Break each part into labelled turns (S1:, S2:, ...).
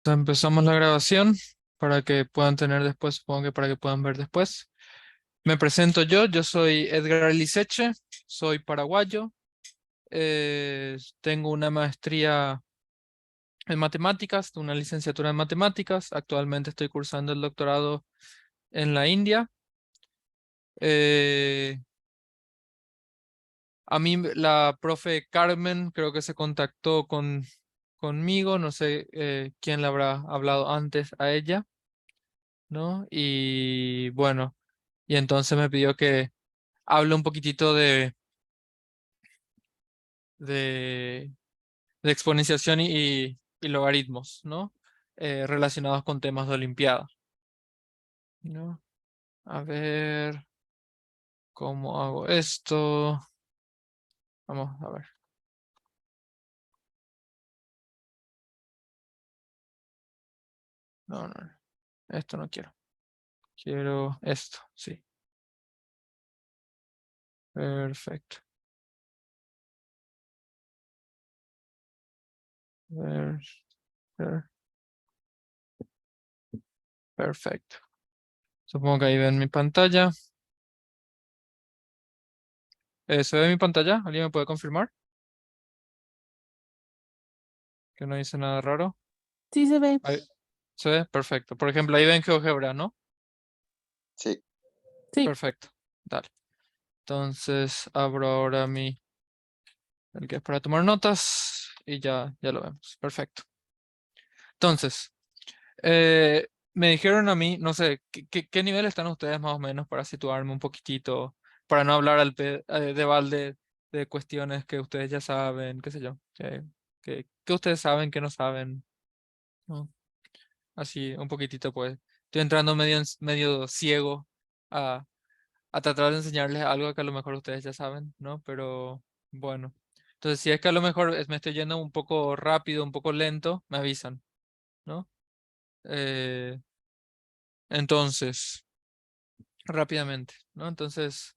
S1: Empezamos la grabación para que puedan tener después, supongo que para que puedan ver después. Me presento yo soy Edgar Liceche, soy paraguayo, tengo una maestría en matemáticas, una licenciatura en matemáticas, actualmente estoy cursando el doctorado en la India. Eh, a mí la profe Carmen creo que se contactó conmigo, no sé quién le habrá hablado antes a ella, ¿no? Y bueno. Y entonces me pidió que hable un poquitito de, de exponenciación y logaritmos, ¿no? Relacionados con temas de Olimpiada, ¿no? A ver, ¿cómo hago esto? Vamos a ver. No, no, no. Esto no quiero. Quiero esto, sí. Perfecto. Per- per- Perfecto. Supongo que ahí ven mi pantalla. ¿Se ve mi pantalla? ¿Alguien me puede confirmar? Que no dice nada raro.
S2: Sí se ve.
S1: Ahí, ¿se ve? Perfecto. Por ejemplo, ahí ven GeoGebra, ¿no?
S3: Sí,
S2: Sí.
S1: Perfecto. Dale. Entonces abro ahora el que es para tomar notas y ya lo vemos. Perfecto. Entonces, me dijeron a mí, no sé, ¿qué nivel están ustedes más o menos para situarme un poquitito, para no hablar de balde de cuestiones que ustedes ya saben, qué sé yo, que ustedes saben que no saben, ¿no? Así, un poquitito pues. Estoy entrando medio ciego a tratar de enseñarles algo que a lo mejor ustedes ya saben, ¿no? Pero bueno. Entonces, si es que a lo mejor me estoy yendo un poco rápido, un poco lento, me avisan, ¿no? Eh, entonces, rápidamente, ¿no? Entonces,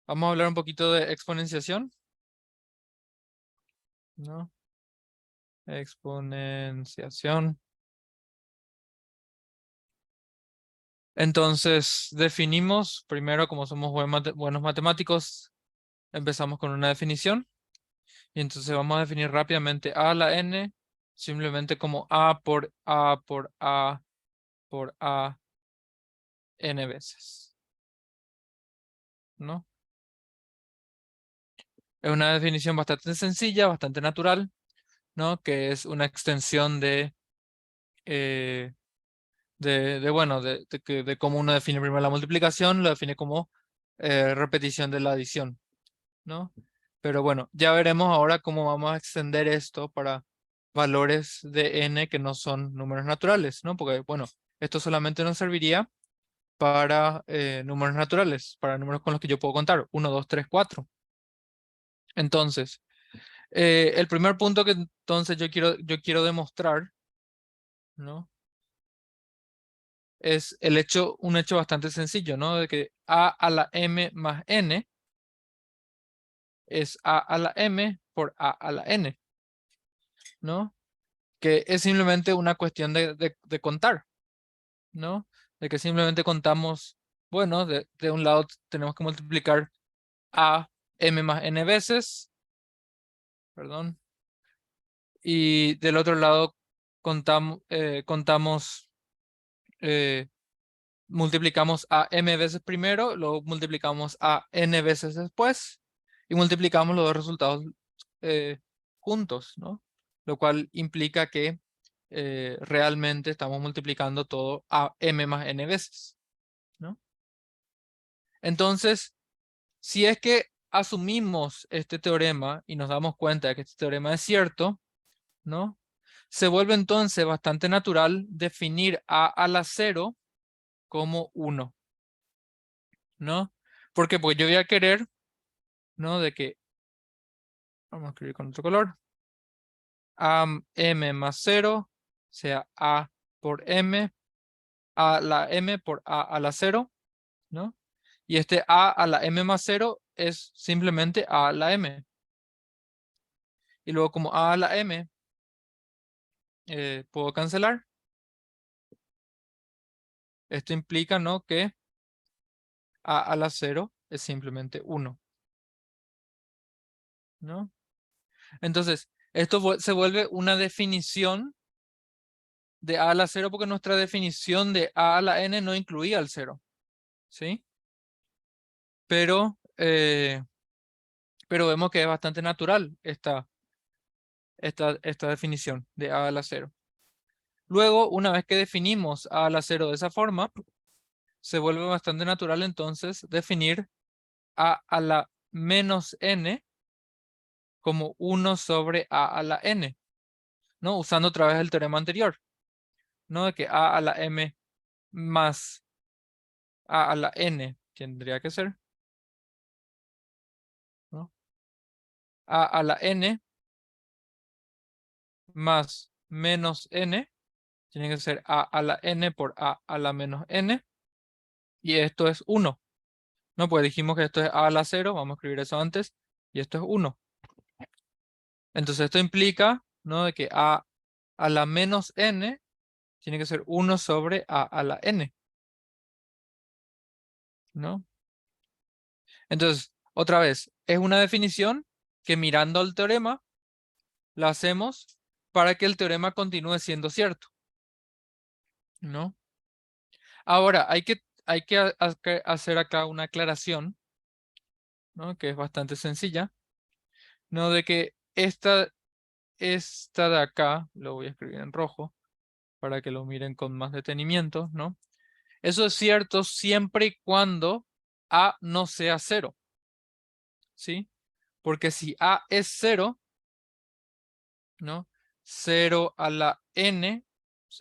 S1: vamos a hablar un poquito de exponenciación, ¿no? Exponenciación. Entonces, definimos, primero, como somos buenos matemáticos, empezamos con una definición. Y entonces vamos a definir rápidamente a la n simplemente como a por a por a por a n veces, ¿no? Es una definición bastante sencilla, bastante natural, ¿no? Que es una extensión eh, bueno, de cómo uno define primero la multiplicación, lo define como repetición de la adición, ¿no? Pero bueno, ya veremos ahora cómo vamos a extender esto para valores de n que no son números naturales, ¿no? Porque, bueno, esto solamente nos serviría para números naturales, para números con los que yo puedo contar, 1, 2, 3, 4. Entonces, el primer punto que entonces yo quiero demostrar, ¿no? Es un hecho bastante sencillo, ¿no? De que a a la m más n es a a la m por a a la n, ¿no? Que es simplemente una cuestión de contar, ¿no? De que simplemente contamos, bueno, de un lado tenemos que multiplicar a m más n veces, perdón, y del otro lado contamos, eh, multiplicamos a m veces primero, luego multiplicamos a n veces después y multiplicamos los dos resultados eh, juntos, ¿no? Lo cual implica que realmente estamos multiplicando todo a m más n veces, ¿no? Entonces, si es que asumimos este teorema y nos damos cuenta de que este teorema es cierto, ¿no? Se vuelve entonces bastante natural definir a la 0 como 1, ¿no? ¿Por qué? Porque yo voy a querer, ¿no? De que, vamos a escribir con otro color, m más 0 sea a por m, a la m por a la 0, ¿no? Y este a la m más 0 es simplemente a la m. Y luego como a la m puedo cancelar. Esto implica, ¿no?, que a a la 0 es simplemente 1, ¿no? Entonces, esto se vuelve una definición de a a la 0 porque nuestra definición de a a la n no incluía el 0, ¿sí? Pero vemos que es bastante natural esta definición de a la 0. Luego, una vez que definimos a la 0 de esa forma, se vuelve bastante natural entonces definir a la menos n como 1 sobre a la n, ¿no? Usando otra vez el teorema anterior, ¿no? De que a la m más a la n tendría que ser, ¿no? A la n más menos n tiene que ser a la n por a la menos n, y esto es 1, ¿no? Pues dijimos que esto es a la 0, vamos a escribir eso antes, y esto es 1. Entonces esto implica, ¿no?, de que a la menos n tiene que ser 1 sobre a la n, ¿no? Entonces, otra vez, es una definición que mirando al teorema la hacemos para que el teorema continúe siendo cierto, ¿no? Ahora, hay que hacer acá una aclaración, ¿no?, que es bastante sencilla, ¿no? De que esta de acá, lo voy a escribir en rojo para que lo miren con más detenimiento, ¿no? Eso es cierto siempre y cuando a no sea 0, ¿sí? Porque si a es 0, ¿no? 0 a la n,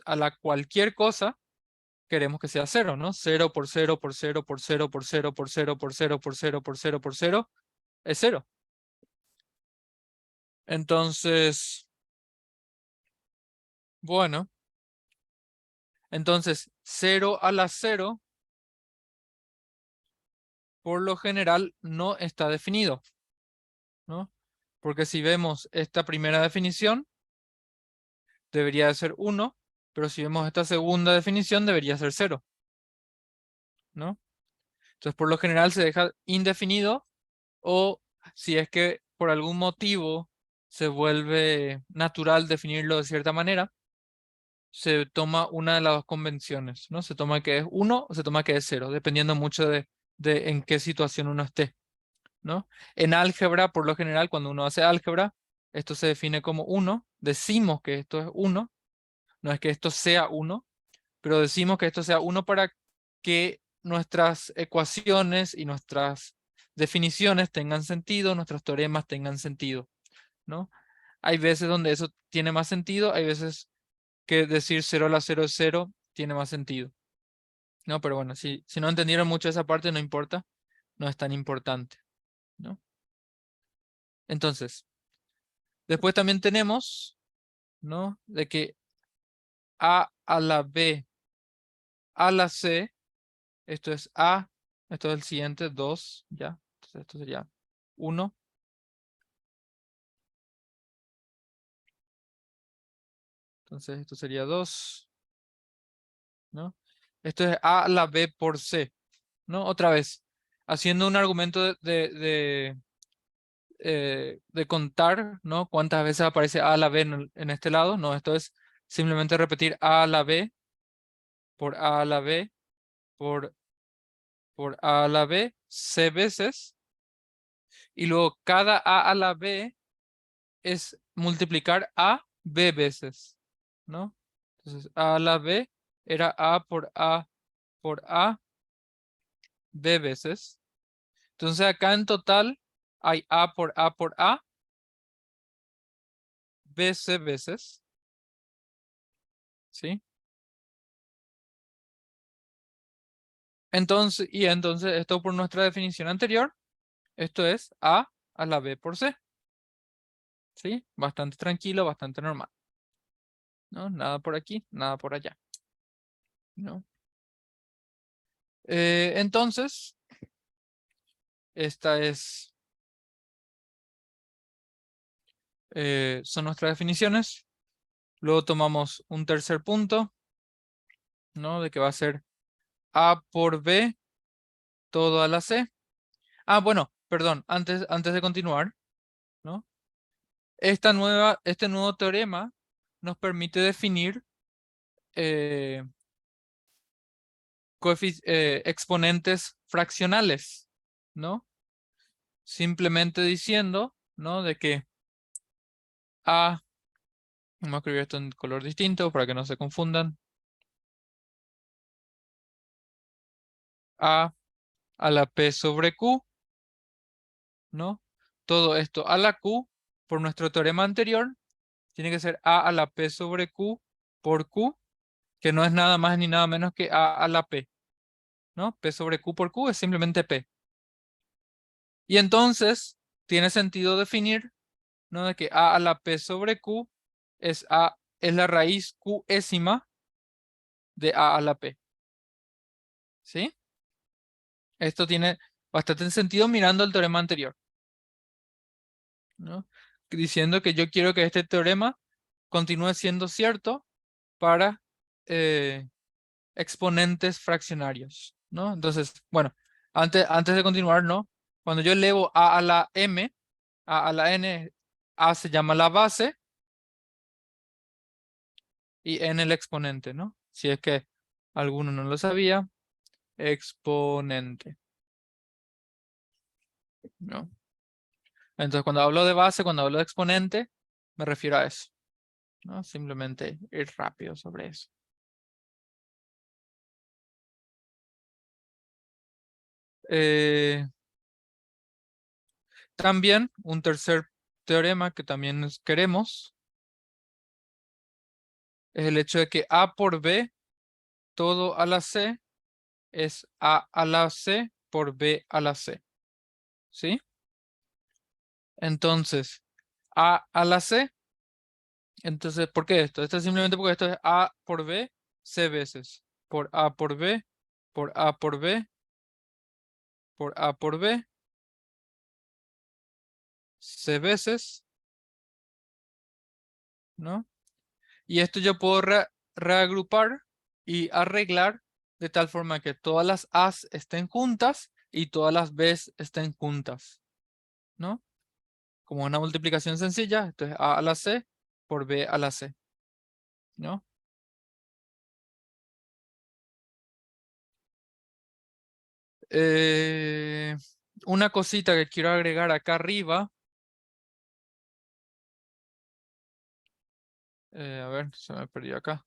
S1: a la cualquier cosa, queremos que sea 0, ¿no? 0 por 0 por 0 por 0 por 0 por 0 por 0 por 0 por 0 por 0 es 0. Entonces, bueno, entonces 0 a la 0 por lo general no está definido, ¿no? Porque si vemos esta primera definición, debería de ser 1, pero si vemos esta segunda definición, debería ser 0, ¿no? Entonces, por lo general se deja indefinido, o si es que por algún motivo se vuelve natural definirlo de cierta manera, se toma una de las dos convenciones, ¿no? Se toma que es 1 o se toma que es 0, dependiendo mucho de en qué situación uno esté, ¿no? En álgebra, por lo general, cuando uno hace álgebra, esto se define como 1, decimos que esto es 1, no es que esto sea 1, pero decimos que esto sea 1 para que nuestras ecuaciones y nuestras definiciones tengan sentido, nuestros teoremas tengan sentido, ¿no? Hay veces donde eso tiene más sentido, hay veces que decir 0 a la 0 es 0 tiene más sentido, ¿no? Pero bueno, si no entendieron mucho esa parte, no importa, no es tan importante, ¿no? Entonces, después también tenemos, ¿no?, de que a la b a la c, esto es a, esto es el siguiente, 2, ya, entonces esto sería 1. Entonces esto sería 2, ¿no? Esto es a la b por c, ¿no? Otra vez, haciendo un argumento de contar, ¿no?, cuántas veces aparece a la b en este lado. No, esto es simplemente repetir a la b por a la b por a la b c veces, y luego cada a la b es multiplicar a b veces, ¿no? Entonces a la b era a por a por a b veces. Entonces acá en total hay a por a por a bc veces, ¿sí? Entonces esto por nuestra definición anterior, esto es a la b por c, ¿sí? Bastante tranquilo, bastante normal, ¿no? Nada por aquí, nada por allá, ¿no? Entonces, esta son nuestras definiciones, Luego tomamos un tercer punto, ¿no? De que va a ser A por B todo a la C. Ah, bueno, perdón, antes de continuar, ¿no? Este nuevo teorema nos permite definir exponentes fraccionales, ¿no? Simplemente diciendo, ¿no? De que A, vamos a escribir esto en color distinto para que no se confundan. A la P sobre Q, ¿no? Todo esto a la Q, por nuestro teorema anterior, tiene que ser A la P sobre Q por Q, que no es nada más ni nada menos que A la P, ¿no? P sobre Q por Q es simplemente P. Y entonces tiene sentido definir, ¿no? De que A la P sobre Q es la raíz Qésima de A la P. ¿Sí? Esto tiene bastante sentido mirando el teorema anterior, ¿no? Diciendo que yo quiero que este teorema continúe siendo cierto para exponentes fraccionarios, ¿no? Entonces, bueno, antes de continuar, ¿no? Cuando yo elevo a la m, a la n, a se llama la base y n el exponente, ¿no? Si es que alguno no lo sabía, exponente, ¿no? Entonces, cuando hablo de base, cuando hablo de exponente, me refiero a eso, ¿no? Simplemente ir rápido sobre eso. También un tercer teorema que también queremos es el hecho de que A por B todo a la C es A la C por B a la C. ¿Sí? Entonces, A la C. Entonces, ¿por qué esto? Esto es simplemente porque esto es A por B, C veces. Por A por B, por A por B, por A por B, C veces, ¿no? Y esto yo puedo reagrupar y arreglar de tal forma que todas las A's estén juntas y todas las B's estén juntas, ¿no? Como una multiplicación sencilla, entonces A a la C por B a la C, ¿no? Una cosita que quiero agregar acá arriba. A ver, se me perdió acá.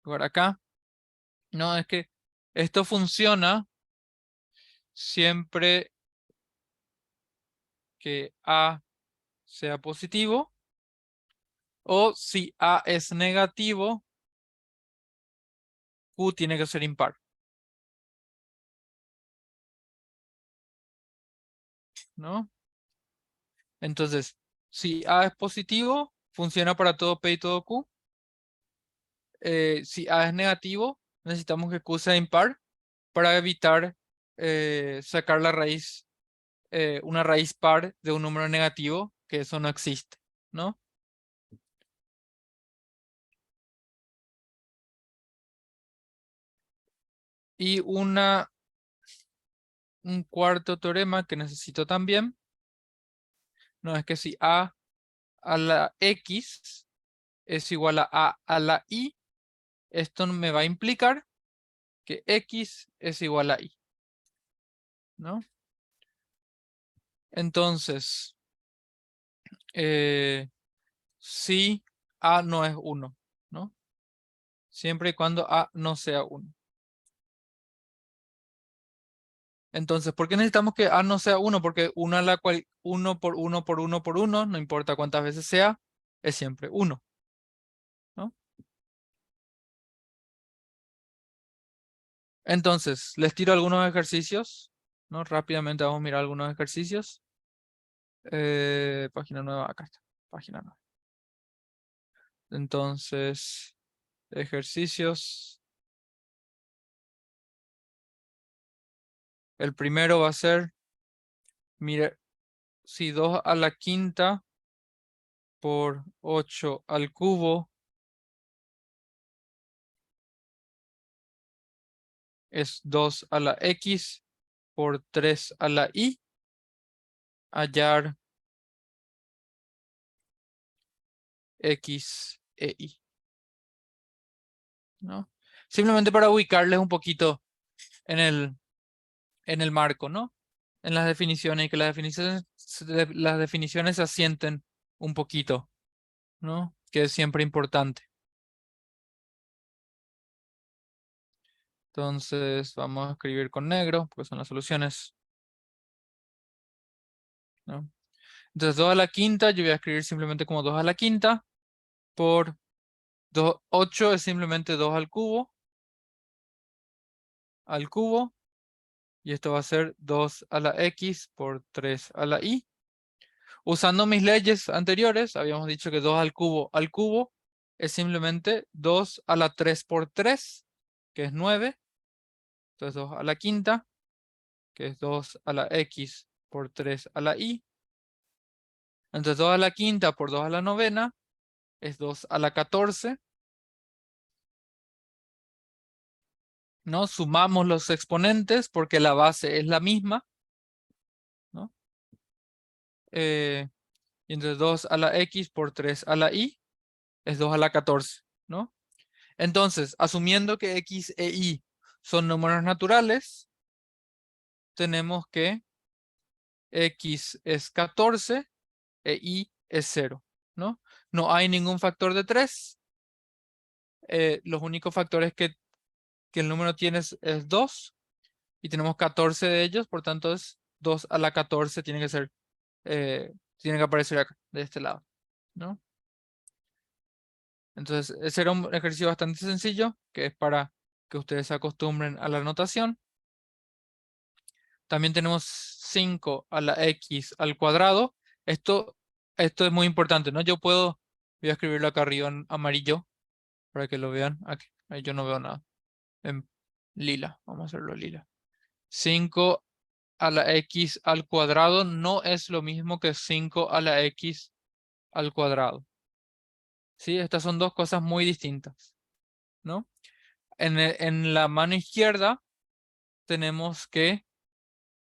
S1: Por acá. No, es que esto funciona siempre que A sea positivo o si A es negativo, Q tiene que ser impar, ¿no? Entonces, si A es positivo, funciona para todo P y todo Q. Si A es negativo, necesitamos que Q sea impar para evitar sacar la raíz, una raíz par de un número negativo, que eso no existe, ¿no? Y un cuarto teorema que necesito también, no es que si A la X es igual a la Y, esto me va a implicar que X es igual a Y, ¿no? Entonces, si A no es 1, ¿no? Siempre y cuando A no sea 1. Entonces, ¿por qué necesitamos que A no sea 1? Porque 1 a la cual 1 por 1 por 1 por 1, no importa cuántas veces sea, es siempre 1, ¿no? Entonces, les tiro algunos ejercicios, ¿no? Rápidamente vamos a mirar algunos ejercicios. Página nueva, acá está, página nueva. Entonces, ejercicios. El primero va a ser, mire, si 2 a la quinta por 8 al cubo es 2 a la x por 3 a la y. Hallar x e y. ¿No? Simplemente para ubicarles un poquito en el marco, ¿no? En las definiciones y que las definiciones se asienten un poquito, ¿no? Que es siempre importante. Entonces vamos a escribir con negro, porque son las soluciones, ¿no? Entonces 2 a la quinta, yo voy a escribir simplemente como 2 a la quinta, por 8 es simplemente 2 al cubo, y esto va a ser 2 a la x por 3 a la y. Usando mis leyes anteriores, habíamos dicho que 2 al cubo es simplemente 2 a la 3 por 3, que es 9. Entonces 2 a la quinta, que es 2 a la x por 3 a la y. Entonces 2 a la quinta por 2 a la novena es 2 a la 14. ¿No? Sumamos los exponentes porque la base es la misma, ¿no? Y entonces 2 a la x por 3 a la y es 2 a la 14, ¿no? Entonces, asumiendo que x e y son números naturales, tenemos que x es 14 e y es 0, ¿no? No hay ningún factor de 3. Los únicos factores que el número tiene es 2, y tenemos 14 de ellos, por tanto es 2 a la 14, tiene que ser, tiene que aparecer acá, de este lado, ¿no? Entonces, ese era un ejercicio bastante sencillo, que es para que ustedes se acostumbren a la notación. También tenemos 5 a la x al cuadrado. Esto es muy importante, ¿no? Voy a escribirlo acá arriba en amarillo, para que lo vean. Aquí, ahí yo no veo nada. En lila, vamos a hacerlo lila. 5 a la x al cuadrado no es lo mismo que 5 a la x al cuadrado. ¿Sí? Estas son dos cosas muy distintas, ¿no? En la mano izquierda tenemos que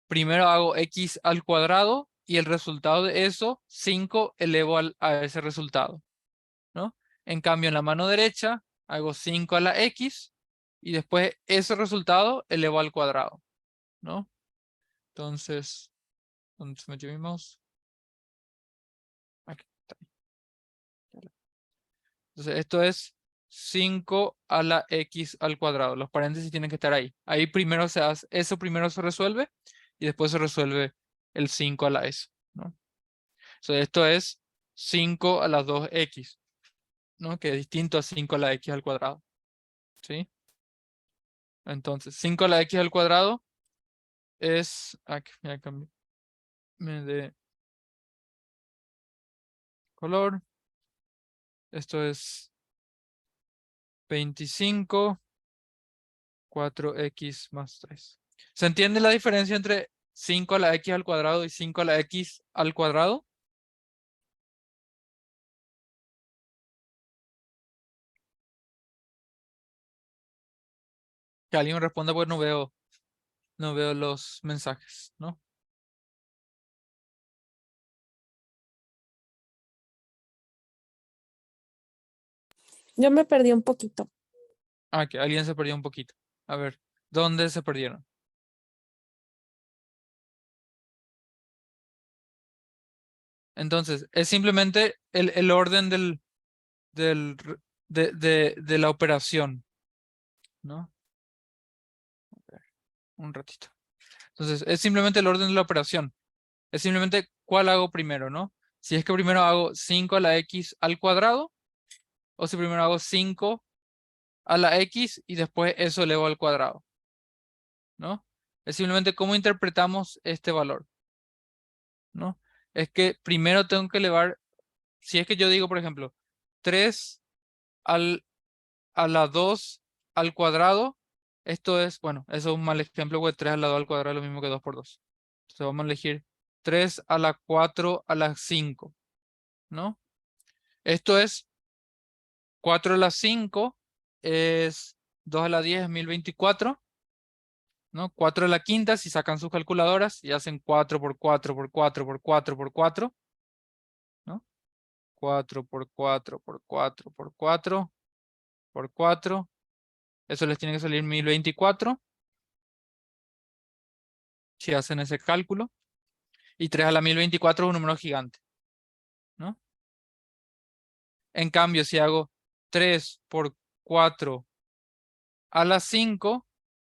S1: primero hago x al cuadrado y el resultado de eso, 5 elevo a ese resultado, ¿no? En cambio, en la mano derecha hago 5 a la x y después ese resultado elevo al cuadrado, ¿no? Entonces, ¿dónde se metió mi mouse? Aquí está. Entonces, esto es 5 a la x al cuadrado. Los paréntesis tienen que estar ahí. Ahí primero se hace, eso primero se resuelve y después se resuelve el 5 a la s, ¿no? Entonces, esto es 5 a las 2x, ¿no? Que es distinto a 5 a la x al cuadrado, ¿sí? Entonces, 5 a la x al cuadrado es, aquí, ya cambié de color. Esto es 25, 4x más 3. ¿Se entiende la diferencia entre 5 a la x al cuadrado y 5 a la x al cuadrado? Que alguien me responda, pues no veo los mensajes, ¿no?
S2: Yo me perdí un poquito.
S1: Ah, que alguien se perdió un poquito. A ver, ¿dónde se perdieron? Entonces, es simplemente el orden de la operación, ¿no? Un ratito. Entonces, es simplemente el orden de la operación. Es simplemente cuál hago primero, ¿no? Si es que primero hago 5 a la x al cuadrado, o si primero hago 5 a la x y después eso elevo al cuadrado, ¿no? Es simplemente cómo interpretamos este valor, ¿no? Es que primero tengo que elevar, si es que yo digo, por ejemplo, 3 a la 2 al cuadrado, esto es, bueno, eso es un mal ejemplo, porque 3 a la 2 al cuadrado es lo mismo que 2 por 2. Entonces vamos a elegir 3 a la 4 a la 5, ¿no? Esto es 4 a la 5 es 2 a la 10 es 1024, ¿no? 4 a la quinta, si sacan sus calculadoras y hacen 4 por 4 por 4 por 4 por 4, ¿no? 4 por 4 por 4 por 4 por 4. Eso les tiene que salir 1024. Si hacen ese cálculo. Y 3 a la 1024 es un número gigante, ¿no? En cambio, si hago 3 por 4 a la 5,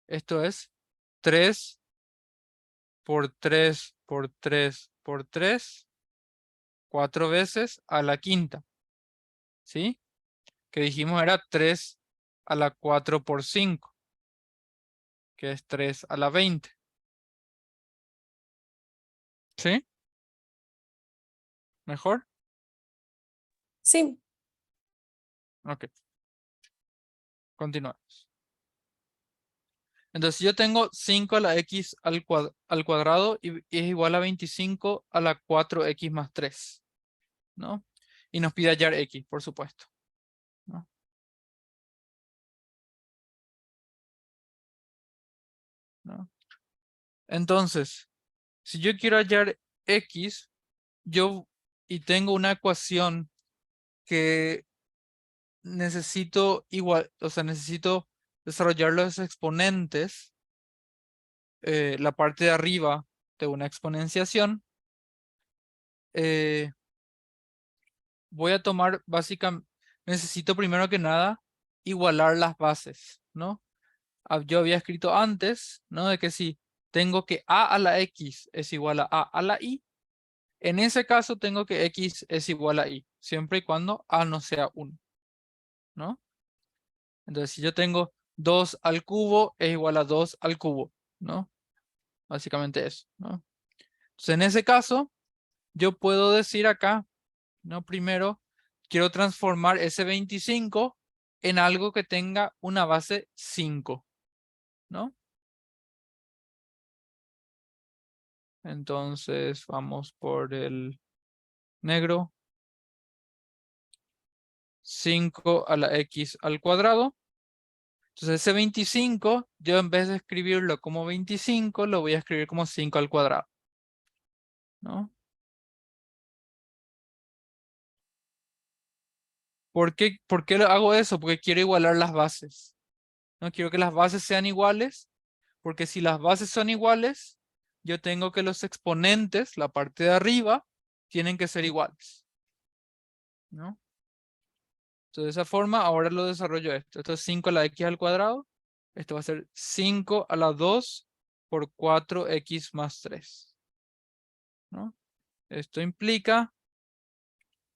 S1: esto es 3 por 3 por 3 por 3, 4 veces a la quinta, ¿sí? Que dijimos era 3 a la 4 por 5, que es 3 a la 20. ¿Sí? ¿Mejor?
S2: Sí,
S1: Ok. Continuamos. Entonces yo tengo 5 a la x al cuadrado y es igual a 25 a la 4x más 3, ¿no? Y nos pide hallar x, por supuesto, ¿no? ¿No? Entonces, si yo quiero hallar x, y tengo una ecuación que necesito igual, o sea, necesito desarrollar los exponentes, la parte de arriba de una exponenciación, eh, voy a tomar básicamente, necesito primero que nada igualar las bases, ¿no? Yo había escrito antes, ¿no? De que si tengo que a a la x es igual a la y, en ese caso tengo que x es igual a y, siempre y cuando a no sea 1, ¿no? Entonces, si yo tengo 2 al cubo es igual a 2 al cubo, ¿no? Básicamente eso, ¿no? Entonces, en ese caso, yo puedo decir acá, ¿no? Primero, quiero transformar ese 25 en algo que tenga una base 5, ¿no? Entonces, vamos por el negro. 5 a la x al cuadrado. Entonces ese 25, yo en vez de escribirlo como 25, lo voy a escribir como 5 al cuadrado, ¿no? ¿Por qué lo hago eso? Porque quiero igualar las bases. No quiero que las bases sean iguales, porque si las bases son iguales, yo tengo que los exponentes, la parte de arriba, tienen que ser iguales, ¿no? Entonces de esa forma, ahora lo desarrollo esto. Esto es 5 a la x al cuadrado. Esto va a ser 5 a la 2 por 4x más 3, ¿no? Esto implica,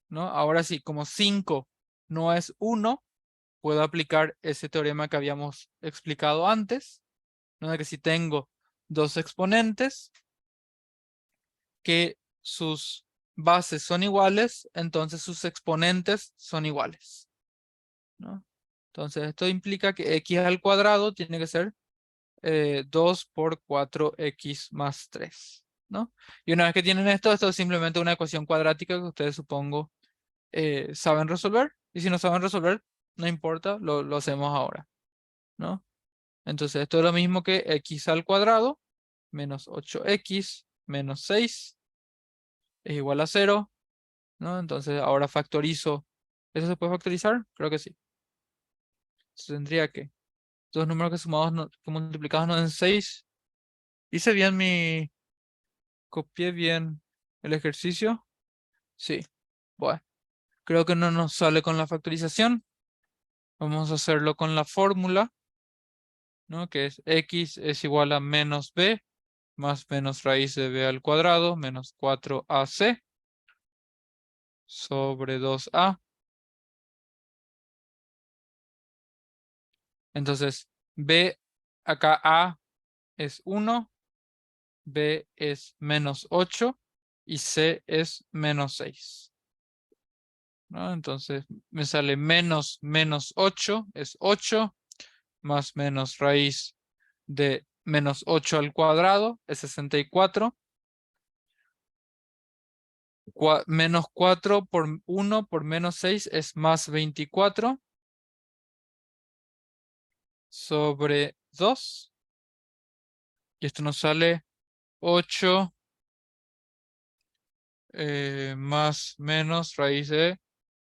S1: ¿no? Ahora sí, como 5 no es 1, puedo aplicar ese teorema que habíamos explicado antes, ¿no? De que si tengo dos exponentes que sus bases son iguales, entonces sus exponentes son iguales, ¿no? Entonces esto implica que x al cuadrado tiene que ser 2 por 4x más 3, ¿no? Y una vez que tienen esto es simplemente una ecuación cuadrática que ustedes supongo saben resolver. Y si no saben resolver, no importa, lo hacemos ahora, ¿no? Entonces esto es lo mismo que x al cuadrado menos 8x menos 6 es igual a 0, ¿no? Entonces ahora factorizo. ¿Eso se puede factorizar? Creo que sí. Entonces tendría que dos números que sumados, que multiplicados no den 6. Hice bien copié bien el ejercicio. Sí. Bueno, creo que no nos sale con la factorización. Vamos a hacerlo con la fórmula, ¿no? Que es x es igual a menos b más menos raíz de b al cuadrado menos 4ac sobre 2a. Entonces, b, acá a es 1, b es menos 8 y c es menos 6, ¿no? Entonces, me sale menos 8 es 8 más menos raíz de menos 8 al cuadrado es 64. Menos 4 por 1 por menos 6 es más 24 sobre 2. Y esto nos sale 8 más menos raíz de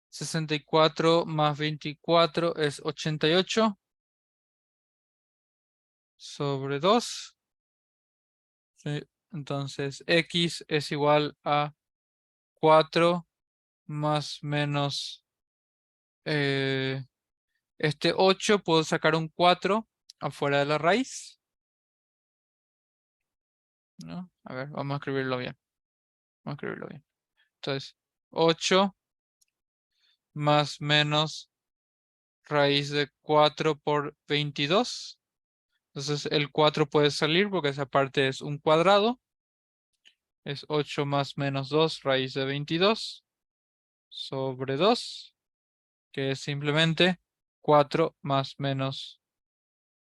S1: 64 más 24 es 88 sobre 2. ¿Sí? Entonces x es igual a 4 más menos este 8. Puedo sacar un 4 afuera de la raíz, ¿no? A ver, vamos a escribirlo bien. Vamos a escribirlo bien. Entonces, 8 más menos raíz de 4 por 22. Entonces el 4 puede salir porque esa parte es un cuadrado. Es 8 más menos 2 raíz de 22 sobre 2, que es simplemente 4 más menos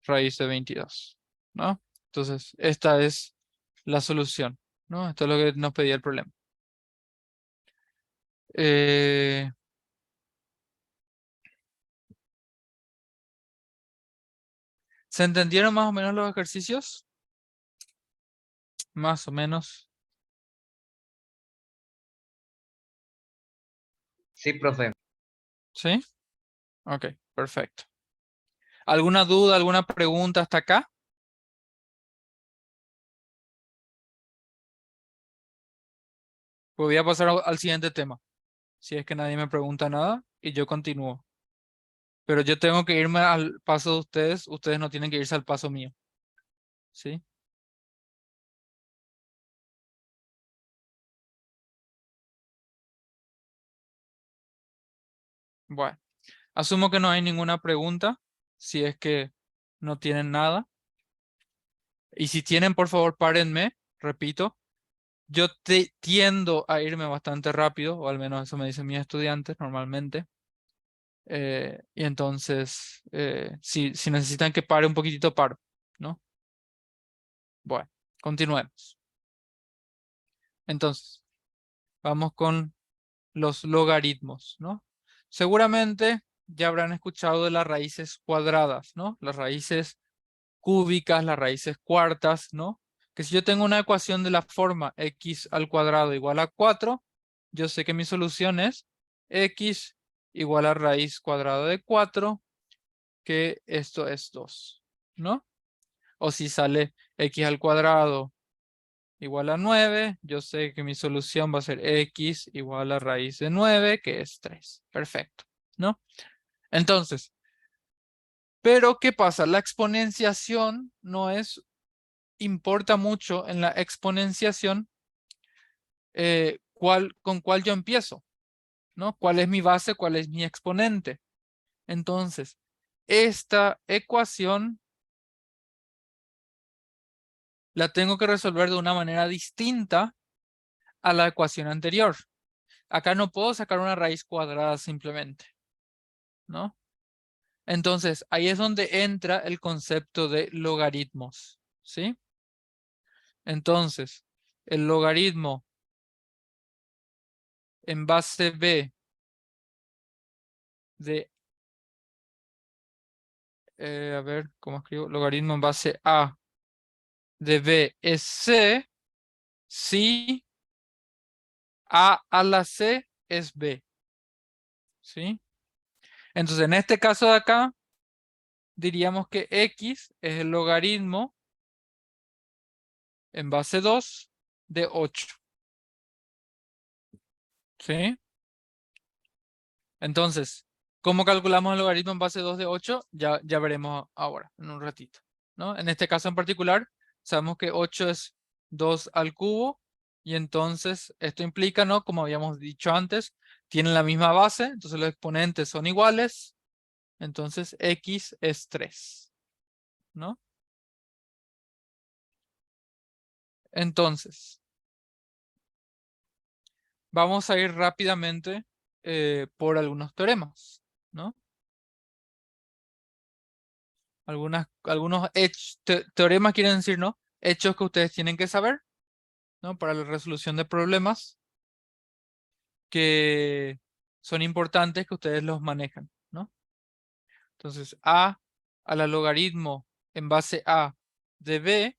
S1: raíz de 22, ¿no? Entonces, esta es la solución, ¿no? Esto es lo que nos pedía el problema. ¿Se entendieron más o menos los ejercicios? Más o menos.
S4: Sí, profe.
S1: ¿Sí? Ok, perfecto. ¿Alguna duda, alguna pregunta hasta acá? Pues voy a pasar al siguiente tema. Si es que nadie me pregunta nada y yo continúo. Pero yo tengo que irme al paso de ustedes. Ustedes no tienen que irse al paso mío. ¿Sí? Bueno, asumo que no hay ninguna pregunta. Si es que no tienen nada. Y si tienen, por favor, párenme. Repito, yo tiendo a irme bastante rápido, o al menos eso me dicen mis estudiantes normalmente. Y entonces, si necesitan que pare un poquitito, paro, ¿no? Bueno, continuemos. Entonces, vamos con los logaritmos, ¿no? Seguramente ya habrán escuchado de las raíces cuadradas, ¿no? Las raíces cúbicas, las raíces cuartas, ¿no? Que si yo tengo una ecuación de la forma x al cuadrado igual a 4, yo sé que mi solución es x igual a raíz cuadrada de 4, que esto es 2, ¿no? O si sale x al cuadrado igual a 9, yo sé que mi solución va a ser x igual a raíz de 9, que es 3. Perfecto, ¿no? Entonces, pero ¿qué pasa? La exponenciación no importa mucho en la exponenciación con cuál yo empiezo, ¿no? ¿Cuál es mi base? ¿Cuál es mi exponente? Entonces, esta ecuación la tengo que resolver de una manera distinta a la ecuación anterior. Acá no puedo sacar una raíz cuadrada simplemente, ¿no? Entonces, ahí es donde entra el concepto de logaritmos, ¿sí? Entonces, el logaritmo en base B de, a ver, ¿cómo escribo? Logaritmo en base A de B es C, si A a la C es B, ¿sí? Entonces, en este caso de acá, diríamos que X es el logaritmo en base 2 de 8, ¿sí? Entonces, ¿cómo calculamos el logaritmo en base 2 de 8? Ya veremos ahora, en un ratito, ¿no? En este caso en particular, sabemos que 8 es 2 al cubo, y entonces esto implica, ¿no? Como habíamos dicho antes, tienen la misma base, entonces los exponentes son iguales, entonces x es 3, ¿no? Entonces, vamos a ir rápidamente por algunos teoremas, ¿no? Algunos teoremas quieren decir, ¿no? Hechos que ustedes tienen que saber, ¿no? Para la resolución de problemas. que son importantes que ustedes los manejan, ¿no? Entonces, a la logaritmo en base a de b,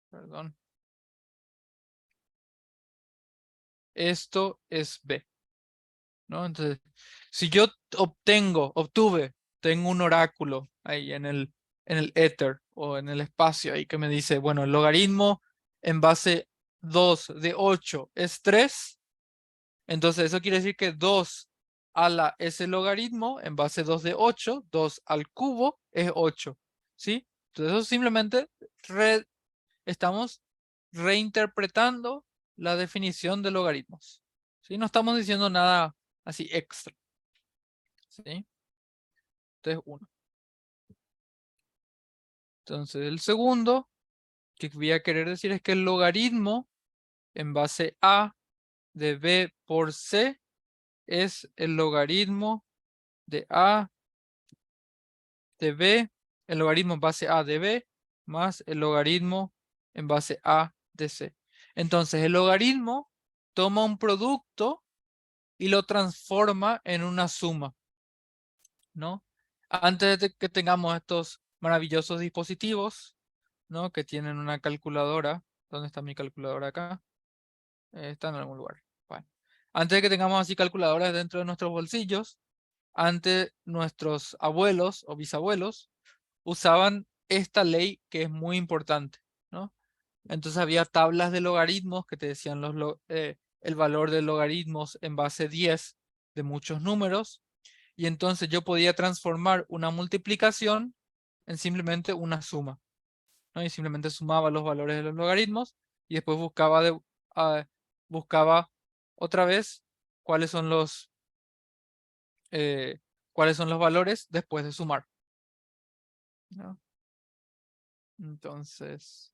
S1: perdón, esto es b, ¿no? Entonces, si yo tengo un oráculo ahí en el éter o en el espacio ahí que me dice, bueno, el logaritmo en base 2 de 8 es 3, entonces eso quiere decir que 2 a la ese logaritmo en base 2 de 8, 2 al cubo es 8, ¿sí? Entonces eso simplemente estamos reinterpretando la definición de logaritmos, ¿sí? No estamos diciendo nada así extra, ¿sí? Entonces, 1. Entonces, el segundo que voy a querer decir es que el logaritmo en base a de b por c es el logaritmo de a de b, el logaritmo en base a de b más el logaritmo en base a de c. Entonces, el logaritmo toma un producto y lo transforma en una suma, ¿no? Antes de que tengamos estos maravillosos dispositivos, ¿no? Que tienen una calculadora. ¿Dónde está mi calculadora acá? Está en algún lugar. Bueno. Antes de que tengamos así calculadoras dentro de nuestros bolsillos, antes nuestros abuelos o bisabuelos usaban esta ley que es muy importante, ¿no? Entonces había tablas de logaritmos que te decían el valor de logaritmos en base 10 de muchos números, y entonces yo podía transformar una multiplicación en simplemente una suma, ¿no? Y simplemente sumaba los valores de los logaritmos y después buscaba otra vez cuáles son los, cuáles son los valores después de sumar, ¿no? Entonces,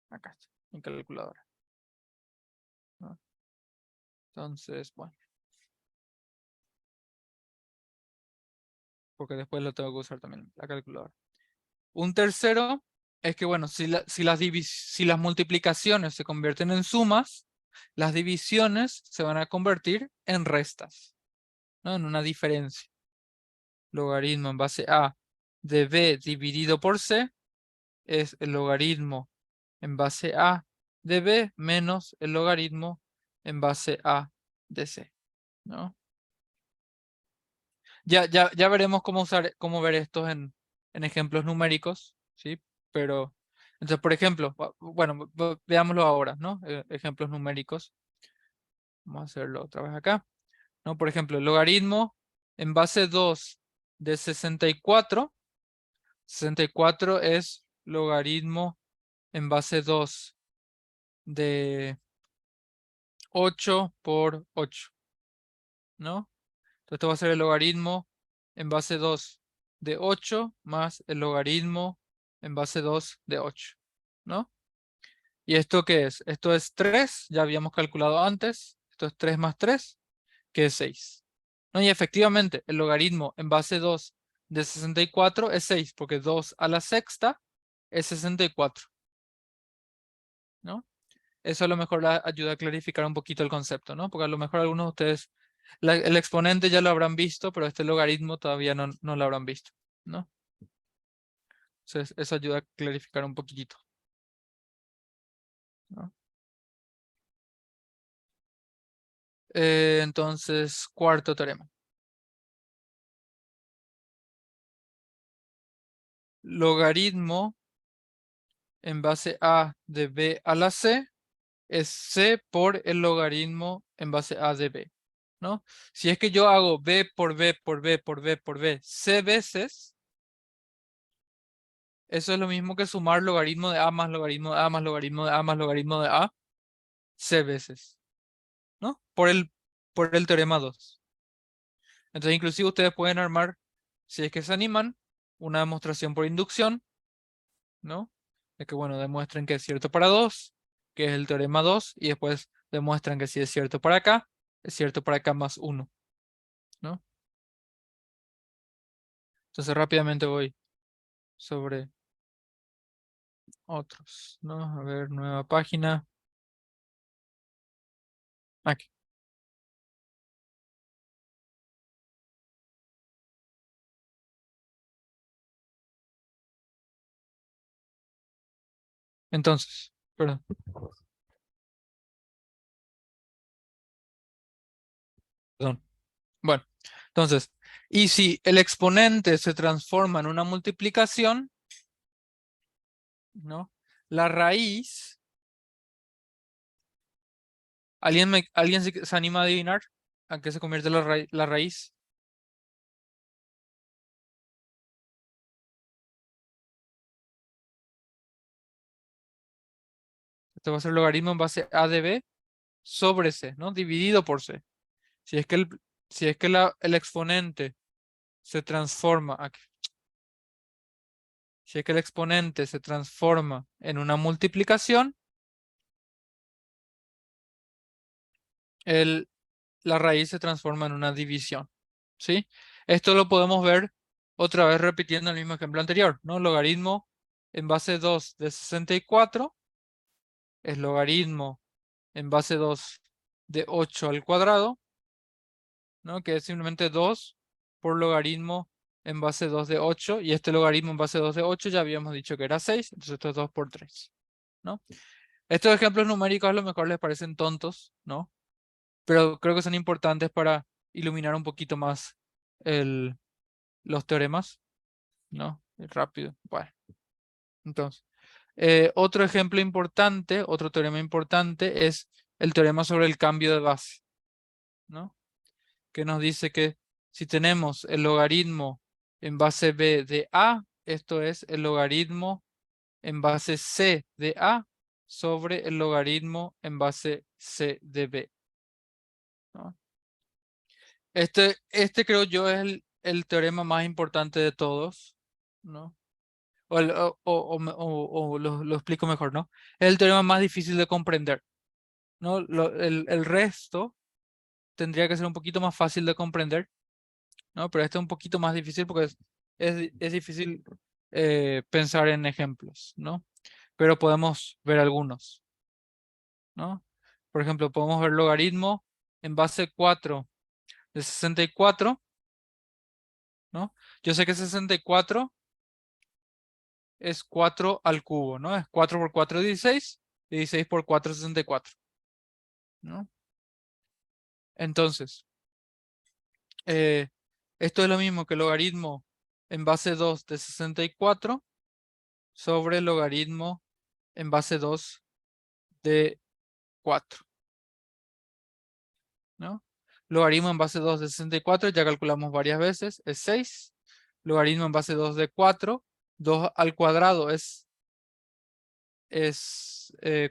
S1: acá está mi calculadora, ¿no? Entonces, bueno, porque después lo tengo que usar también la calculadora. Un tercero es que, bueno, si las multiplicaciones se convierten en sumas, las divisiones se van a convertir en restas, ¿no? En una diferencia. Logaritmo en base a de b dividido por c es el logaritmo en base a de b menos el logaritmo en base a de c, ¿no? Ya veremos cómo ver estos en ejemplos numéricos, ¿sí? Pero, entonces, por ejemplo, bueno, veámoslo ahora, ¿no? Ejemplos numéricos. Vamos a hacerlo otra vez acá, ¿no? Por ejemplo, el logaritmo en base 2 de 64. 64 es logaritmo en base 2 de 8 por 8, ¿no? Entonces esto va a ser el logaritmo en base 2 de 8 más el logaritmo en base 2 de 8, ¿no? ¿Y esto qué es? Esto es 3, ya habíamos calculado antes. Esto es 3 más 3, que es 6. ¿No? Y efectivamente, el logaritmo en base 2 de 64 es 6, porque 2 a la sexta es 64, ¿no? Eso a lo mejor ayuda a clarificar un poquito el concepto, ¿no? Porque a lo mejor algunos de ustedes, el exponente ya lo habrán visto, pero este logaritmo todavía no lo habrán visto, ¿no? Entonces, eso ayuda a clarificar un poquitito, ¿no? Entonces, cuarto teorema. Logaritmo en base a de b a la c es c por el logaritmo en base a de b, ¿no? Si es que yo hago b por b por b por b por b c veces, eso es lo mismo que sumar logaritmo de a más logaritmo de a más logaritmo de a más logaritmo de a c veces, ¿no? Por el teorema 2. Entonces, inclusive ustedes pueden armar, si es que se animan, una demostración por inducción, ¿no? De que, bueno, demuestren que es cierto para 2, que es el teorema 2, y después demuestran que si es cierto para acá, es cierto para acá más 1, ¿no? Entonces rápidamente voy sobre otros, ¿no? A ver, nueva página. Aquí. Entonces, perdón. Perdón. Bueno, entonces, y si el exponente se transforma en una multiplicación, ¿no? La raíz, ¿alguien se anima a adivinar a qué se convierte la raíz? Esto va a ser logaritmo en base a de b sobre c, ¿no? Dividido por c. Si es que el exponente se transforma aquí. Si es que el exponente se transforma en una multiplicación, la raíz se transforma en una división, ¿sí? Esto lo podemos ver otra vez repitiendo el mismo ejemplo anterior, ¿no? Logaritmo en base 2 de 64 es logaritmo en base 2 de 8 al cuadrado, ¿no? Que es simplemente 2 por logaritmo en base 2 de 8, y este logaritmo en base 2 de 8 ya habíamos dicho que era 6, entonces esto es 2 por 3, ¿no? Estos ejemplos numéricos a lo mejor les parecen tontos, ¿no? Pero creo que son importantes para iluminar un poquito más los teoremas, ¿no? Rápido. Bueno, entonces, otro ejemplo importante, otro teorema importante es el teorema sobre el cambio de base, ¿no? Que nos dice que si tenemos el logaritmo en base b de a, esto es el logaritmo en base c de a sobre el logaritmo en base c de b, ¿no? Este creo yo es el teorema más importante de todos, ¿no? O lo explico mejor, ¿no? Es el teorema más difícil de comprender, ¿no? El resto tendría que ser un poquito más fácil de comprender, ¿no? Pero este es un poquito más difícil porque es difícil pensar en ejemplos, ¿no? Pero podemos ver algunos, ¿no? Por ejemplo, podemos ver logaritmo en base 4 de 64, ¿no? Yo sé que 64 es 4 al cubo, ¿no? Es 4 por 4, 16, y 16 por 4, 64, ¿no? Entonces, eh, esto es lo mismo que el logaritmo en base 2 de 64 sobre el logaritmo en base 2 de 4, ¿no? Logaritmo en base 2 de 64, ya calculamos varias veces, es 6. Logaritmo en base 2 de 4, 2 al cuadrado es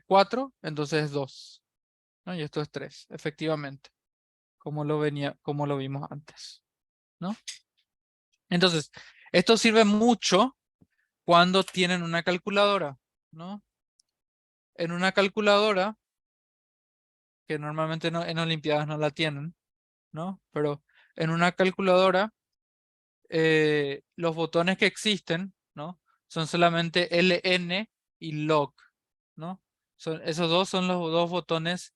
S1: 4, entonces es 2, ¿no? Y esto es 3, efectivamente, como lo vimos antes, ¿no? Entonces, esto sirve mucho cuando tienen una calculadora, ¿no? En una calculadora, que normalmente no, en Olimpiadas no la tienen, ¿no? Pero en una calculadora, los botones que existen, ¿no? Son solamente LN y log, ¿no? Esos dos son los dos botones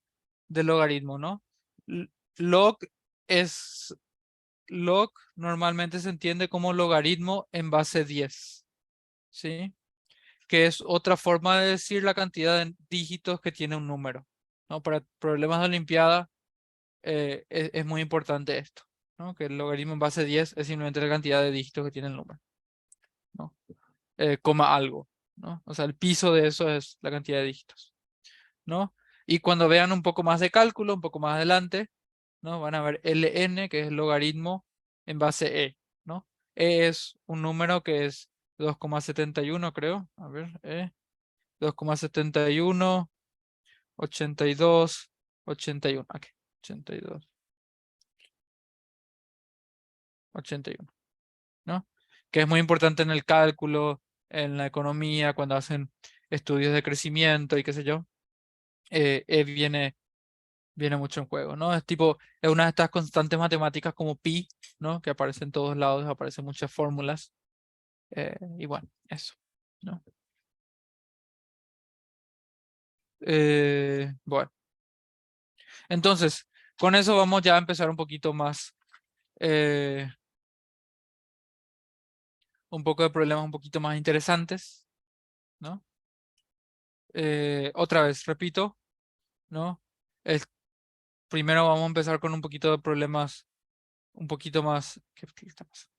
S1: de logaritmo, ¿no? L- Log es, log normalmente se entiende como logaritmo en base 10, ¿sí? Que es otra forma de decir la cantidad de dígitos que tiene un número, ¿no? Para problemas de Olimpiada es muy importante esto, ¿no? Que el logaritmo en base 10 es simplemente la cantidad de dígitos que tiene el número, ¿no? Coma algo, ¿no? O sea, el piso de eso es la cantidad de dígitos, ¿no? Y cuando vean un poco más de cálculo, un poco más adelante, ¿no? Van a ver ln, que es el logaritmo en base e, ¿no? E es un número que es 2,71, creo. A ver, 2,71, 82, 81. Aquí, 82, 81, ¿no? Que es muy importante en el cálculo, en la economía, cuando hacen estudios de crecimiento y qué sé yo. Viene mucho en juego, ¿no? Es una de estas constantes matemáticas como pi, ¿no? Que aparece en todos lados, aparecen muchas fórmulas. Y bueno, eso, ¿no? Bueno, entonces, con eso vamos ya a empezar un poquito más. Un poco de problemas un poquito más interesantes, ¿no? Otra vez, repito, ¿no? Primero vamos a empezar con un poquito de problemas, un poquito más. ¿Qué está pasando?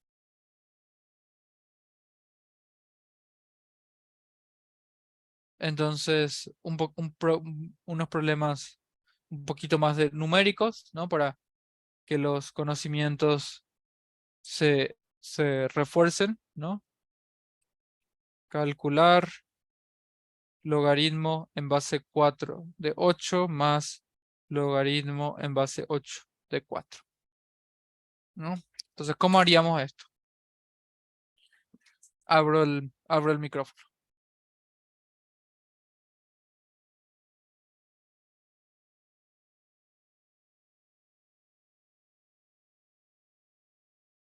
S1: Entonces, unos problemas un poquito más numéricos, ¿no? Para que los conocimientos se refuercen, ¿no? Calcular logaritmo en base 4 de 8 más logaritmo en base 8 de 4, ¿no? Entonces, ¿cómo haríamos esto? Abro el micrófono.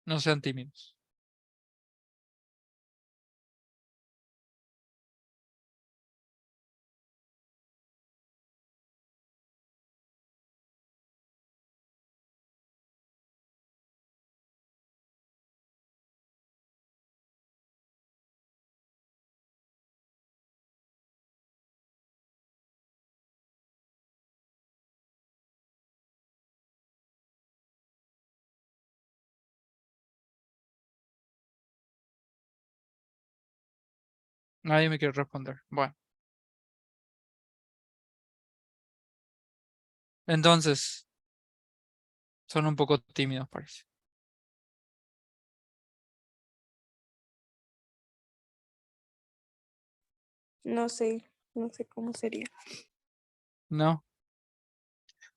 S1: No sean tímidos. Nadie me quiere responder. Bueno. Entonces, son un poco tímidos, parece.
S2: No sé cómo sería.
S1: ¿No?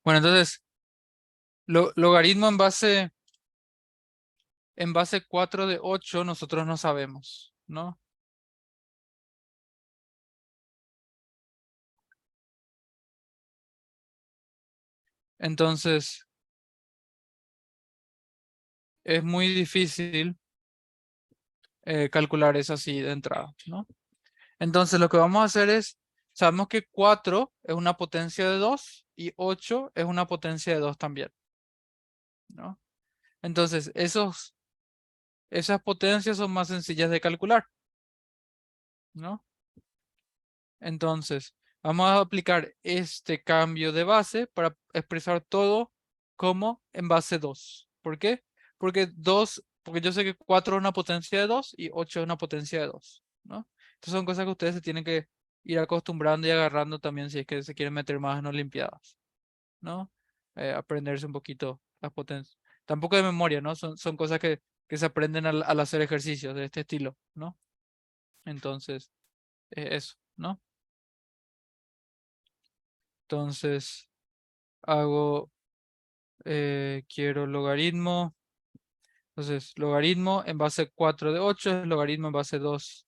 S1: Bueno, entonces, logaritmo en base 4 de 8 nosotros no sabemos, ¿no? Entonces, es muy difícil calcular eso así de entrada, ¿no? Entonces, lo que vamos a hacer es, sabemos que 4 es una potencia de 2 y 8 es una potencia de 2 también, ¿no? Entonces, esas potencias son más sencillas de calcular, ¿no? Entonces, vamos a aplicar este cambio de base para expresar todo como en base 2. ¿Por qué? Porque yo sé que 4 es una potencia de 2 y 8 es una potencia de 2, ¿no? Estas son cosas que ustedes se tienen que ir acostumbrando y agarrando también si es que se quieren meter más en olimpiadas, ¿no? Aprenderse un poquito las potencias. Tampoco de memoria, ¿no? Son cosas que se aprenden al hacer ejercicios de este estilo, ¿no? Entonces, eso, ¿no? Entonces, quiero logaritmo. Entonces, logaritmo en base 4 de 8 es logaritmo en base 2.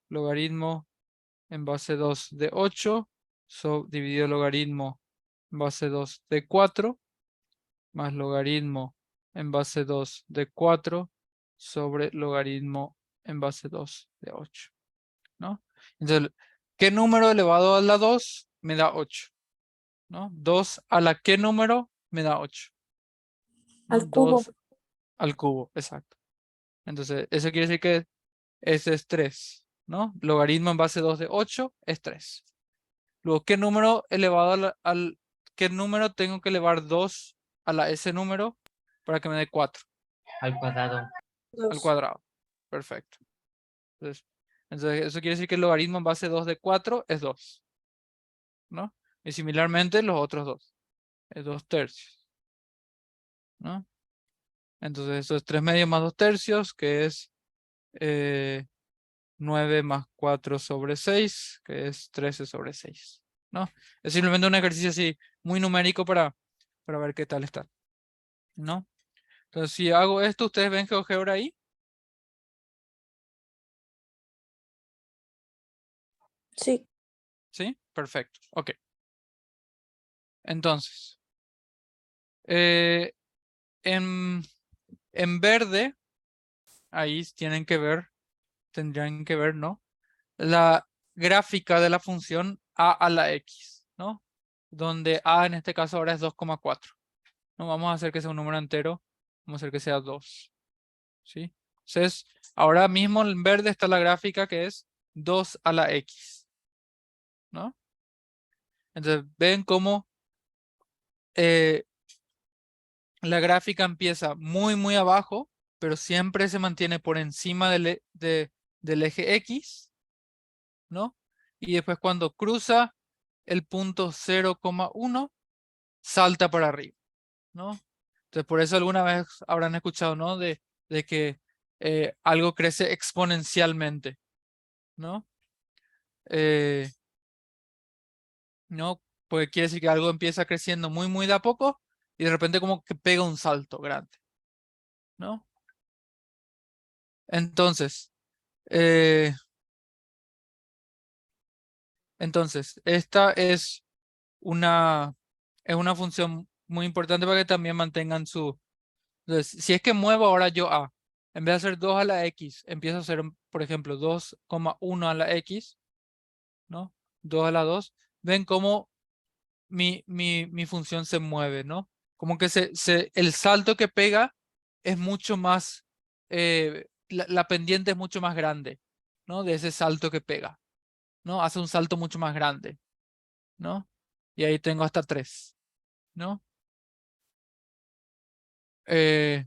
S1: Logaritmo en base 2 de 8 dividido logaritmo en base 2 de 4 más logaritmo en base 2 de 4 sobre logaritmo en base 2 de 8, ¿no? Entonces, ¿qué número elevado a la 2 me da 8? ¿No? 2 a la ¿qué número me da 8? ¿No?
S2: Al cubo.
S1: 2 al cubo, exacto. Entonces, eso quiere decir que ese es 3, ¿no? Logaritmo en base 2 de 8 es 3. Luego, ¿qué número elevado qué número tengo que elevar 2 a la ese número para que me dé 4?
S4: Al cuadrado.
S1: Al
S2: 2.
S1: cuadrado. Perfecto. Entonces, eso quiere decir que el logaritmo en base 2 de 4 es 2, ¿no? Y similarmente los otros dos. Es 2 tercios, ¿no? Entonces, eso es 3 medios más 2 tercios, que es 9 más 4 sobre 6, que es 13 sobre 6, ¿no? Es simplemente un ejercicio así muy numérico para ver qué tal está, ¿no? Entonces, si hago esto, ¿ustedes ven GeoGebra ahí?
S2: Sí.
S1: ¿Sí? Perfecto. Ok. Entonces, eh, en verde, ahí tienen que ver tendrían que ver, ¿no? La gráfica de la función a la x, ¿no? Donde a en este caso ahora es 2,4. No vamos a hacer que sea un número entero, vamos a hacer que sea 2, ¿sí? Entonces, ahora mismo en verde está la gráfica que es 2 a la x, ¿no? Entonces, ven cómo la gráfica empieza muy, muy abajo, pero siempre se mantiene por encima del eje X, ¿no? Y después cuando cruza el punto 0,1, salta para arriba, ¿no? Entonces, por eso alguna vez habrán escuchado, ¿no? De que algo crece exponencialmente, ¿no? Eh, ¿No? Porque quiere decir que algo empieza creciendo muy, muy de a poco y de repente como que pega un salto grande, ¿no? Entonces, eh, esta una, es una función muy importante para que también mantengan su... Entonces, si es que muevo ahora yo a, en vez de hacer 2 a la x, empiezo a hacer, por ejemplo, 2,1 a la x, ¿no? 2 a la 2. Ven cómo mi función se mueve, ¿no? Como que el salto que pega es mucho más, la pendiente es mucho más grande, ¿no? De ese salto que pega, ¿no? Hace un salto mucho más grande, ¿no? Y ahí tengo hasta 3, ¿no? Eh,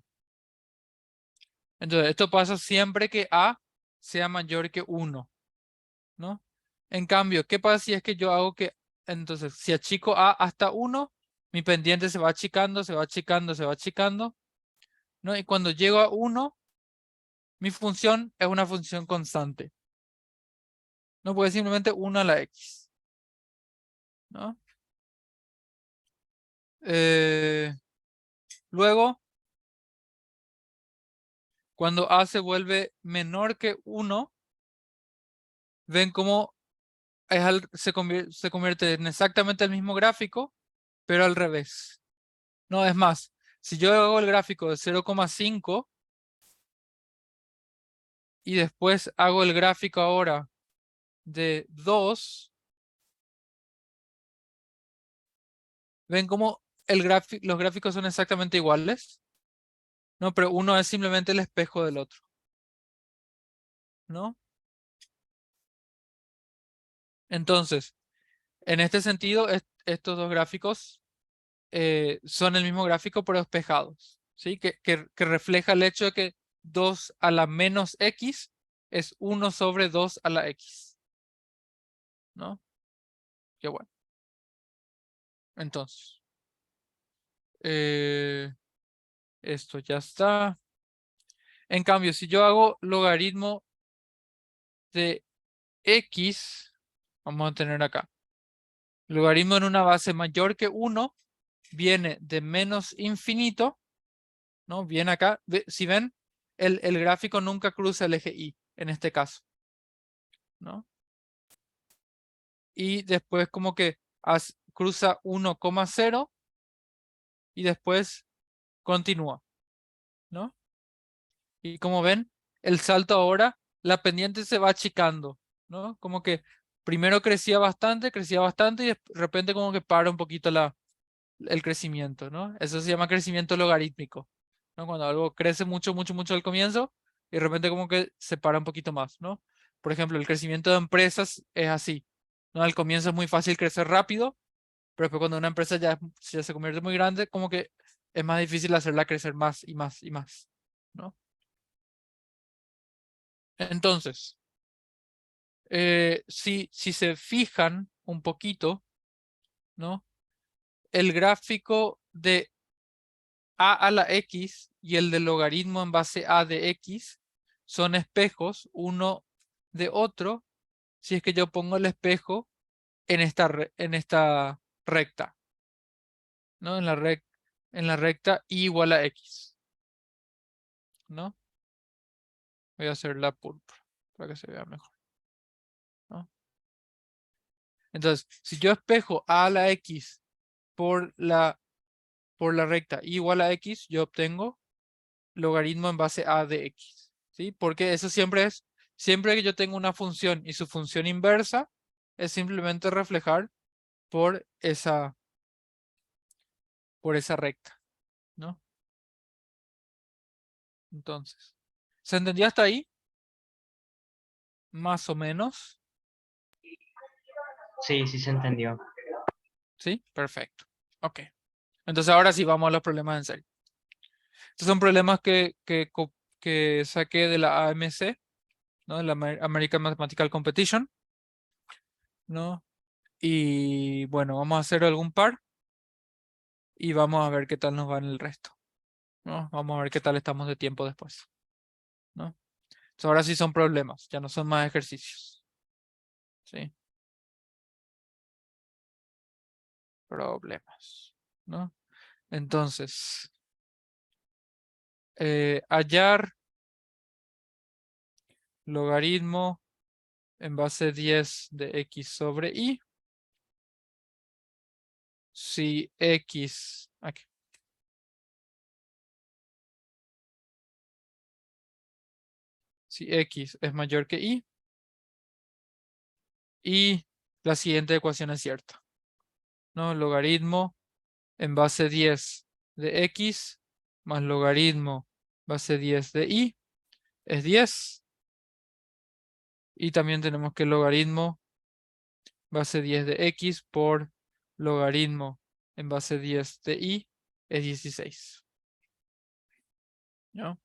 S1: entonces, esto pasa siempre que a sea mayor que 1, ¿no? En cambio, ¿qué pasa si es que yo hago que, entonces, si achico a hasta 1, mi pendiente se va achicando, se va achicando, se va achicando, ¿no? Y cuando llego a 1, mi función es una función constante. No puede simplemente 1 a la x, ¿no? Luego, cuando a se vuelve menor que 1, ven cómo se convierte en exactamente el mismo gráfico, pero al revés. No, es más, si yo hago el gráfico de 0,5 y después hago el gráfico ahora de 2, ven cómo los gráficos son exactamente iguales. No, pero uno es simplemente el espejo del otro, ¿no? Entonces, en este sentido, estos dos gráficos son el mismo gráfico pero espejados, ¿sí? Que refleja el hecho de que 2 a la menos x es 1 sobre 2 a la x, ¿no? Qué bueno. Entonces, eh, esto ya está. En cambio, si yo hago logaritmo de x, vamos a tener acá, logaritmo en una base mayor que 1, viene de menos infinito, ¿no? Viene acá. Si ven, el gráfico nunca cruza el eje Y, en este caso, ¿no? Y después como que cruza 1,0 y después continúa, ¿no? Y como ven, el salto ahora, la pendiente se va achicando, ¿no? Como que primero crecía bastante y de repente como que para un poquito el crecimiento, ¿no? Eso se llama crecimiento logarítmico, ¿no? Cuando algo crece mucho, mucho, mucho al comienzo y de repente como que se para un poquito más, ¿no? Por ejemplo, el crecimiento de empresas es así, ¿no? Al comienzo es muy fácil crecer rápido, pero después cuando una empresa ya se convierte muy grande, como que es más difícil hacerla crecer más y más y más, ¿no? Entonces, si se fijan un poquito, ¿no? El gráfico de a la x y el del logaritmo en base a de x son espejos uno de otro si es que yo pongo el espejo en esta recta, ¿no? En la recta y igual a x, ¿no? Voy a hacer la púrpura para que se vea mejor, ¿no? Entonces, si yo espejo a la x por la recta y igual a x, yo obtengo logaritmo en base a de x, ¿sí? Porque eso siempre es siempre que yo tengo una función y su función inversa, es simplemente reflejar por esa recta, ¿no? Entonces, ¿se entendió hasta ahí? Más o menos.
S4: Sí, sí se entendió.
S1: ¿Sí? Perfecto. Ok. Entonces ahora sí vamos a los problemas en serio. Estos son problemas que saqué de la AMC, ¿no? De la American Mathematical Competition, ¿no? Y bueno, vamos a hacer algún par y vamos a ver qué tal nos va en el resto, ¿no? Vamos a ver qué tal estamos de tiempo después, ¿no? Entonces ahora sí son problemas, ya no son más ejercicios. ¿Sí? Problemas, ¿no? Entonces, hallar logaritmo en base 10 de x sobre y. Si x, aquí. Si x es mayor que y la siguiente ecuación es cierta, ¿no? Logaritmo en base 10 de x más logaritmo base 10 de y es 10. Y también tenemos que el logaritmo base 10 de x por logaritmo en base 10 de y es 16. ¿No?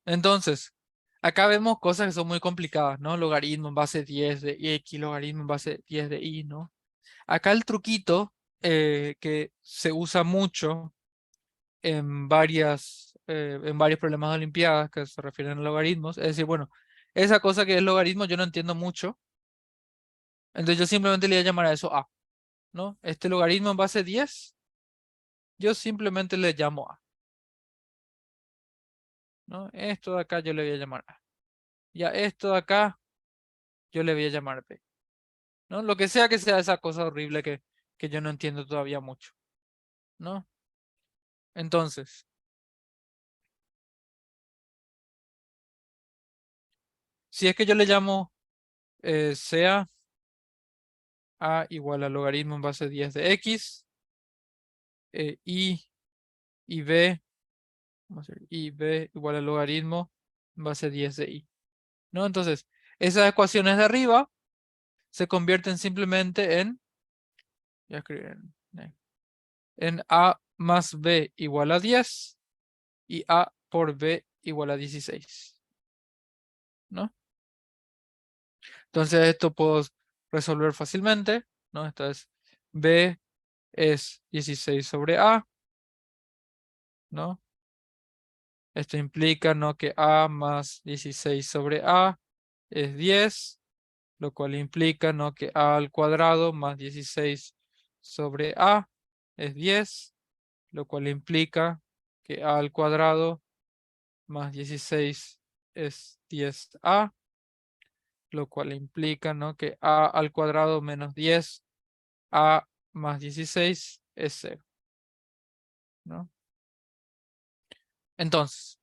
S1: Entonces, acá vemos cosas que son muy complicadas, ¿no? Logaritmo en base 10 de x, logaritmo en base 10 de y, ¿no? Acá el truquito que se usa mucho en varios problemas de olimpiadas que se refieren a logaritmos, es decir, bueno, esa cosa que es logaritmo yo no entiendo mucho, entonces yo simplemente le voy a llamar a eso a, ¿no? Este logaritmo en base 10, yo simplemente le llamo a, ¿no? Esto de acá yo le voy a llamar a. Ya esto de acá yo le voy a llamar b, ¿no? Lo que sea esa cosa horrible que yo no entiendo todavía mucho, ¿no? Entonces, si es que yo le llamo sea a igual al logaritmo en base 10 de x, y b, vamos a ver, y b igual al logaritmo en base 10 de y, ¿no? Entonces, esas ecuaciones de arriba se convierten simplemente voy a escribir en a más b igual a 10 y a por b igual a 16, ¿no? Entonces esto puedo resolver fácilmente, ¿no? Esto es b es 16 sobre a, ¿no? Esto implica, ¿no?, que a más 16 sobre a es 10, lo cual implica, ¿no?, que a al cuadrado más 16 sobre a es 10, lo cual implica que a al cuadrado más 16 es 10a, lo cual implica, ¿no?, que a al cuadrado menos 10, a más 16 es 0, ¿no? Entonces,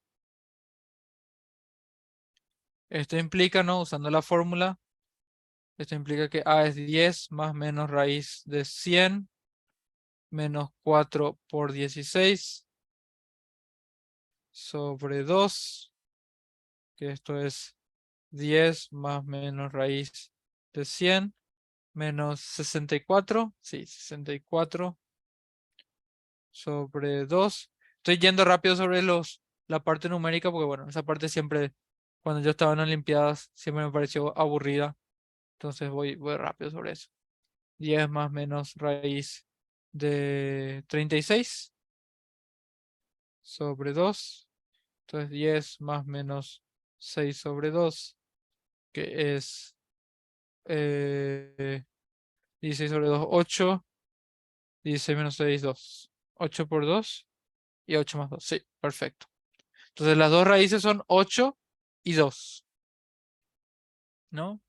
S1: esto implica, ¿no?, usando la fórmula, esto implica que a es 10 más menos raíz de 100 menos 4 por 16 sobre 2, que esto es 10 más menos raíz de 100 menos 64, sí, 64 sobre 2. Estoy yendo rápido sobre la parte numérica porque, bueno, esa parte siempre, cuando yo estaba en Olimpiadas, siempre me pareció aburrida. Entonces voy rápido sobre eso. 10 más menos raíz de 36 sobre 2. Entonces 10 más menos 6 sobre 2, que es 16 sobre 2, 8. 16 menos 6, 2. 8 por 2 y 8 más 2. Sí, perfecto. Entonces las dos raíces son 8 y 2, ¿no?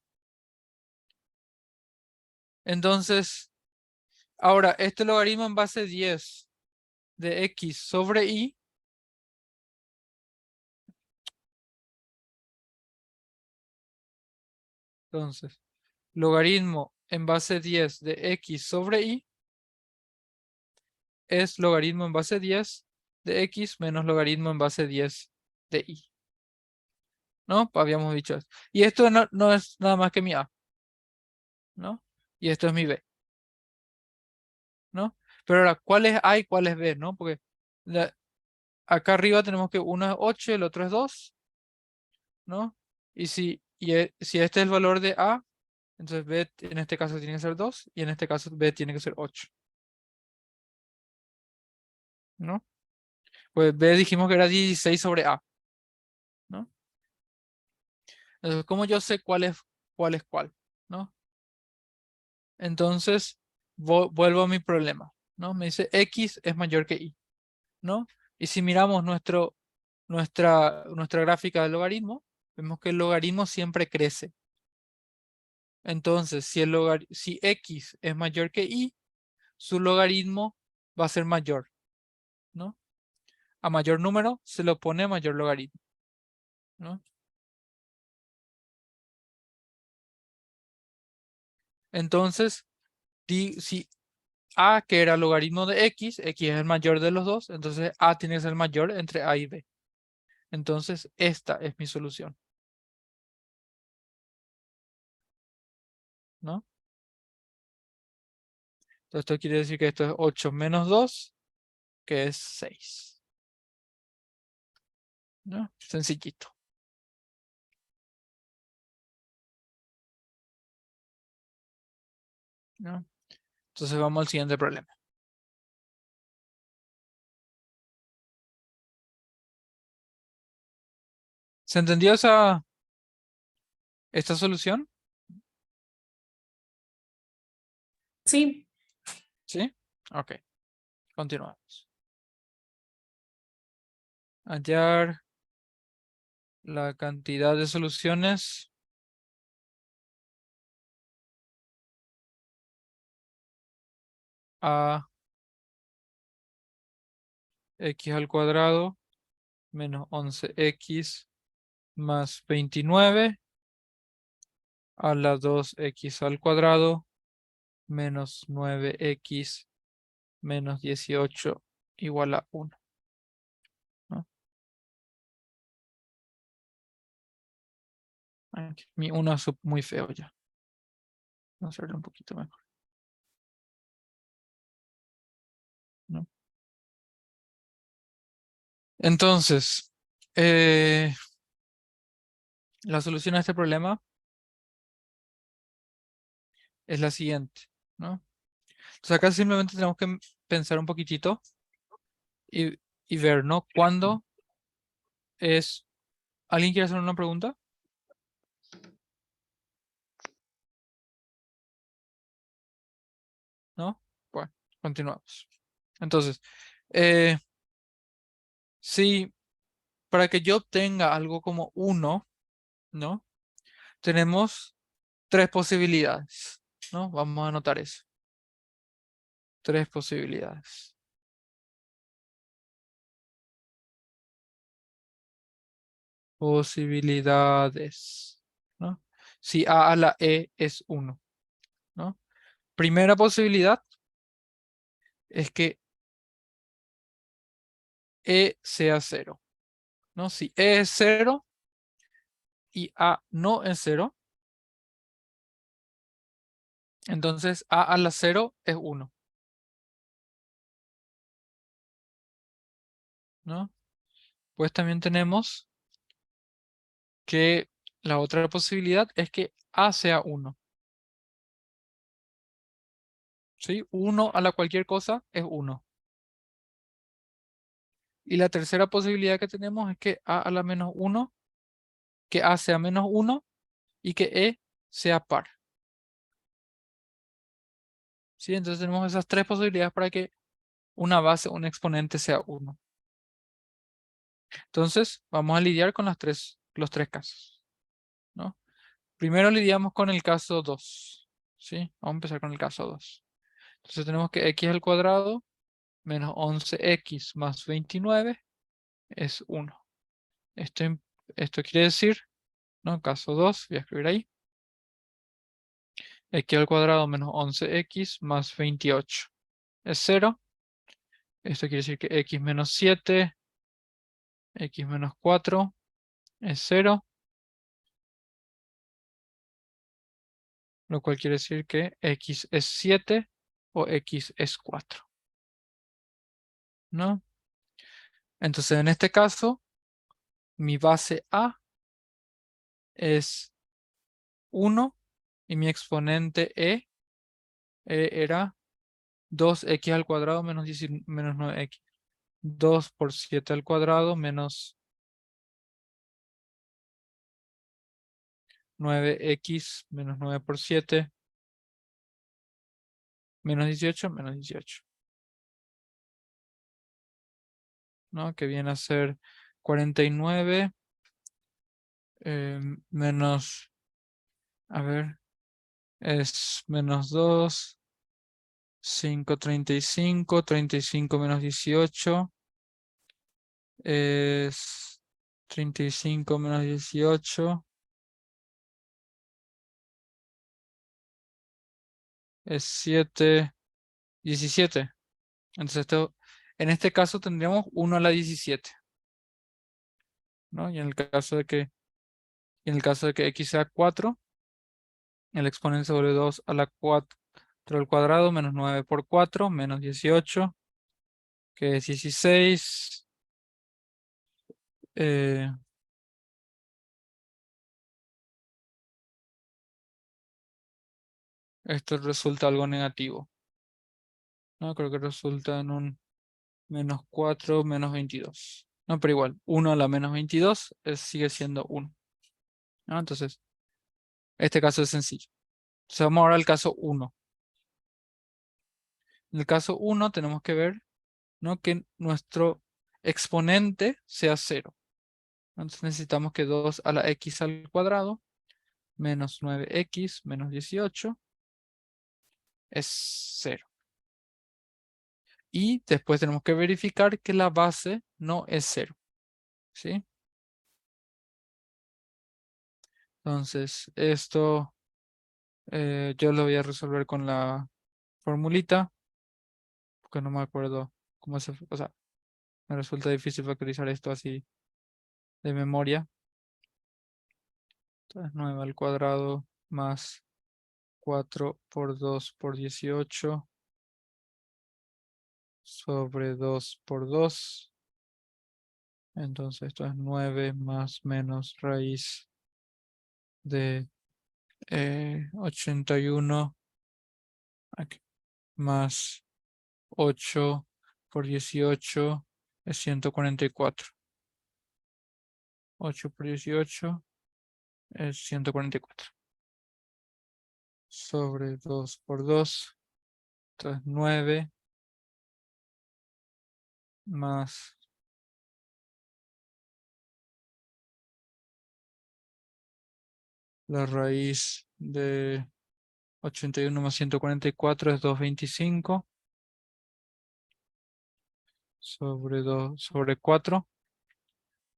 S1: Entonces, ahora, este logaritmo en base 10 de x sobre y Entonces, logaritmo en base 10 de x sobre y es logaritmo en base 10 de x menos logaritmo en base 10 de y. ¿No? Habíamos dicho eso. Y esto no es nada más que mi a, ¿no? Y esto es mi b, ¿no? Pero ahora, ¿cuál es a y cuál es b, no? Porque acá arriba tenemos que uno es 8 y el otro es 2, ¿no? Y si este es el valor de a, entonces b en este caso tiene que ser 2 y en este caso b tiene que ser 8, ¿no? Pues b dijimos que era 16 sobre a, ¿no? Entonces, ¿cómo yo sé cuál es cuál, ¿no? Entonces, vuelvo a mi problema, ¿no? Me dice x es mayor que y, ¿no? Y si miramos nuestra gráfica del logaritmo, vemos que el logaritmo siempre crece. Entonces, si x es mayor que y, su logaritmo va a ser mayor, ¿no? A mayor número se le opone mayor logaritmo, ¿no? Entonces, si a, que era logaritmo de x es el mayor de los dos, entonces a tiene que ser mayor entre a y b. Entonces, esta es mi solución, ¿no? Entonces, esto quiere decir que esto es 8 menos 2, que es 6, ¿no? Sencillito, ¿no? Entonces, vamos al siguiente problema. ¿Se entendió esta solución?
S4: Sí.
S1: ¿Sí? Ok, continuamos. Hallar la cantidad de soluciones a x al cuadrado menos 11x más 29 a la 2x al cuadrado menos 9x menos 18 igual a 1, ¿no? Aquí, mi 1 es muy feo ya. Vamos a hacerlo un poquito mejor, ¿no? Entonces, la solución a este problema es la siguiente, ¿no? Entonces acá simplemente tenemos que pensar un poquitito y ver, ¿no? ¿Cuándo es... ¿Alguien quiere hacer una pregunta? ¿No? Bueno, continuamos. Entonces, eh, si para que yo obtenga algo como 1, ¿no? Tenemos 3 posibilidades, ¿no? Vamos a anotar eso. 3 posibilidades. Posibilidades, ¿no? Si a la e es 1, ¿no? Primera posibilidad es que e sea 0, ¿no? Si e es 0 y a no es 0, entonces a la 0 es 1, ¿no? Pues también tenemos que la otra posibilidad es que a sea 1, ¿sí? 1 a la cualquier cosa es 1. Y la tercera posibilidad que tenemos es que a la menos 1, que a sea menos 1 y que e sea par, ¿sí? Entonces tenemos esas 3 posibilidades para que una base, un exponente sea 1. Entonces vamos a lidiar con los tres casos, ¿no? Primero lidiamos con el caso 2, ¿sí? Vamos a empezar con el caso 2. Entonces tenemos que x al cuadrado menos 11x más 29 es 1. Esto quiere decir, ¿no? Caso 2, voy a escribir ahí. X al cuadrado menos 11x más 28 es 0. Esto quiere decir que x menos 7, x menos 4 es 0. Lo cual quiere decir que x es 7 o x es 4. ¿No? Entonces, en este caso, mi base A es 1 y mi exponente era 2x al cuadrado menos 9x. 2 por 7 al cuadrado menos 9x menos 9 por 7 menos 18 menos 18. ¿No? Que viene a ser 49 menos, a ver, es menos 2, 5, 35, 35 menos 18 es 35 menos 18 es 7, 17. Entonces en este caso tendríamos 1 a la 17. ¿No? Y en el caso de que x sea 4, el exponente sobre 2 a la 4 al cuadrado menos 9 por 4 menos 18, que es 16. Esto resulta algo negativo. No, creo que resulta en un menos 4 menos 22. No, pero igual, 1 a la menos 22 sigue siendo 1. ¿No? Entonces, este caso es sencillo. Entonces vamos ahora al caso 1. En el caso 1 tenemos que ver, ¿no?, que nuestro exponente sea 0. Entonces necesitamos que 2 a la x al cuadrado menos 9x menos 18 es 0. Y después tenemos que verificar que la base no es 0. ¿Sí? Entonces, esto yo lo voy a resolver con la formulita, porque no me acuerdo cómo se... O sea, me resulta difícil factorizar esto así de memoria. Entonces, 9 al cuadrado más 4 por 2 por 18 sobre 2 por 2. Entonces, esto es 9 más menos raíz de 81 aquí, más 8 por 18 es 144. 8 por 18 es 144. Sobre 2 por 2. Entonces 9 más la raíz de 81 más 144 es 225. Sobre 2 sobre 4.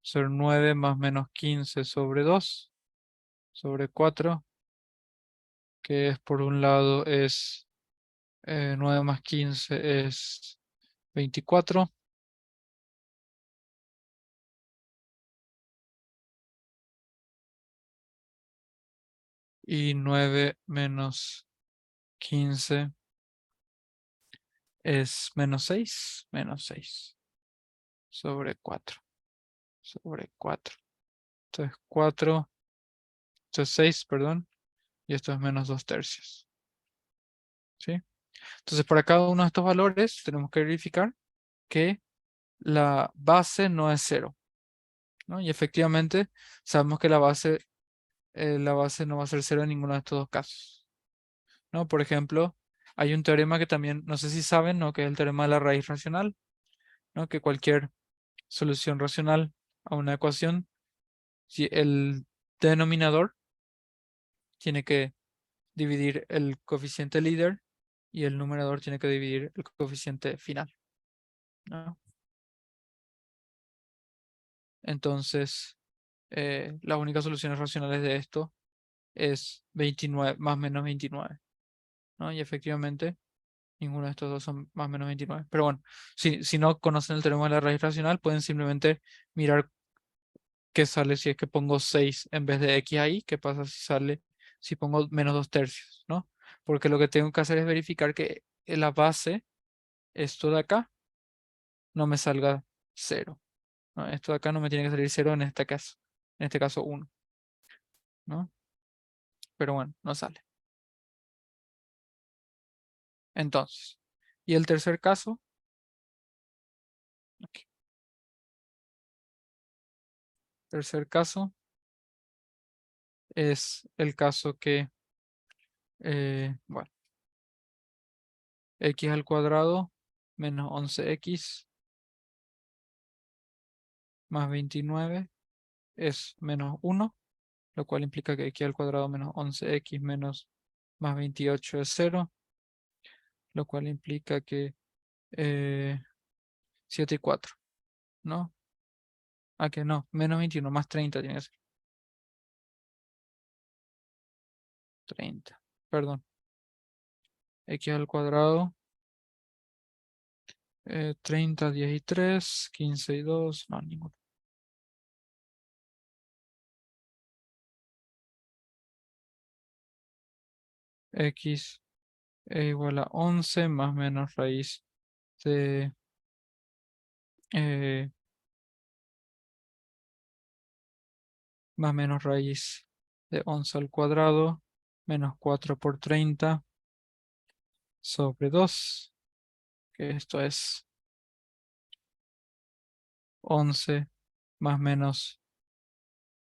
S1: Ser 9 más menos 15 sobre 2. Sobre 4. Que es por un lado es 9 más 15 es 24. Y 9 menos 15 es menos 6. Menos 6 sobre 4. Sobre 4. Entonces 4. Esto es 6, perdón. Y esto es menos 2 tercios. ¿Sí? Entonces para cada uno de estos valores tenemos que verificar que la base no es 0. ¿No? Y efectivamente sabemos que la base no va a ser 0 en ninguno de estos dos casos. ¿No? Por ejemplo, hay un teorema que también, no sé si saben, ¿no?, que es el teorema de la raíz racional, ¿no? Que cualquier solución racional a una ecuación, si el denominador tiene que dividir el coeficiente líder y el numerador tiene que dividir el coeficiente final, ¿no? Entonces, las únicas soluciones racionales de esto es 29 más menos 29. ¿no? Y efectivamente, ninguno de estos dos son más o menos 29. Pero bueno, si no conocen el teorema de la raíz racional, pueden simplemente mirar qué sale si es que pongo 6 en vez de x ahí. ¿Qué pasa si sale si pongo menos 2/3, ¿no? Porque lo que tengo que hacer es verificar que la base, esto de acá, no me salga 0. ¿No? Esto de acá no me tiene que salir 0 en este caso 1, ¿no? Pero bueno, no sale. Entonces, y el tercer caso, aquí. Tercer caso es el caso que, bueno, x al cuadrado menos 11x más 29 es menos 1, lo cual implica que x al cuadrado menos 11x menos más 28 es 0, lo cual implica que 7 y 4, ¿no? Ah, que no, menos 21 más 30 tiene que ser. 30, perdón. X al cuadrado, 30, 10 y 3, 15 y 2, no, ninguno. X es igual a 11 más menos raíz de más menos raíz de 11 al cuadrado menos 4 por 30 sobre 2, que esto es 11 más menos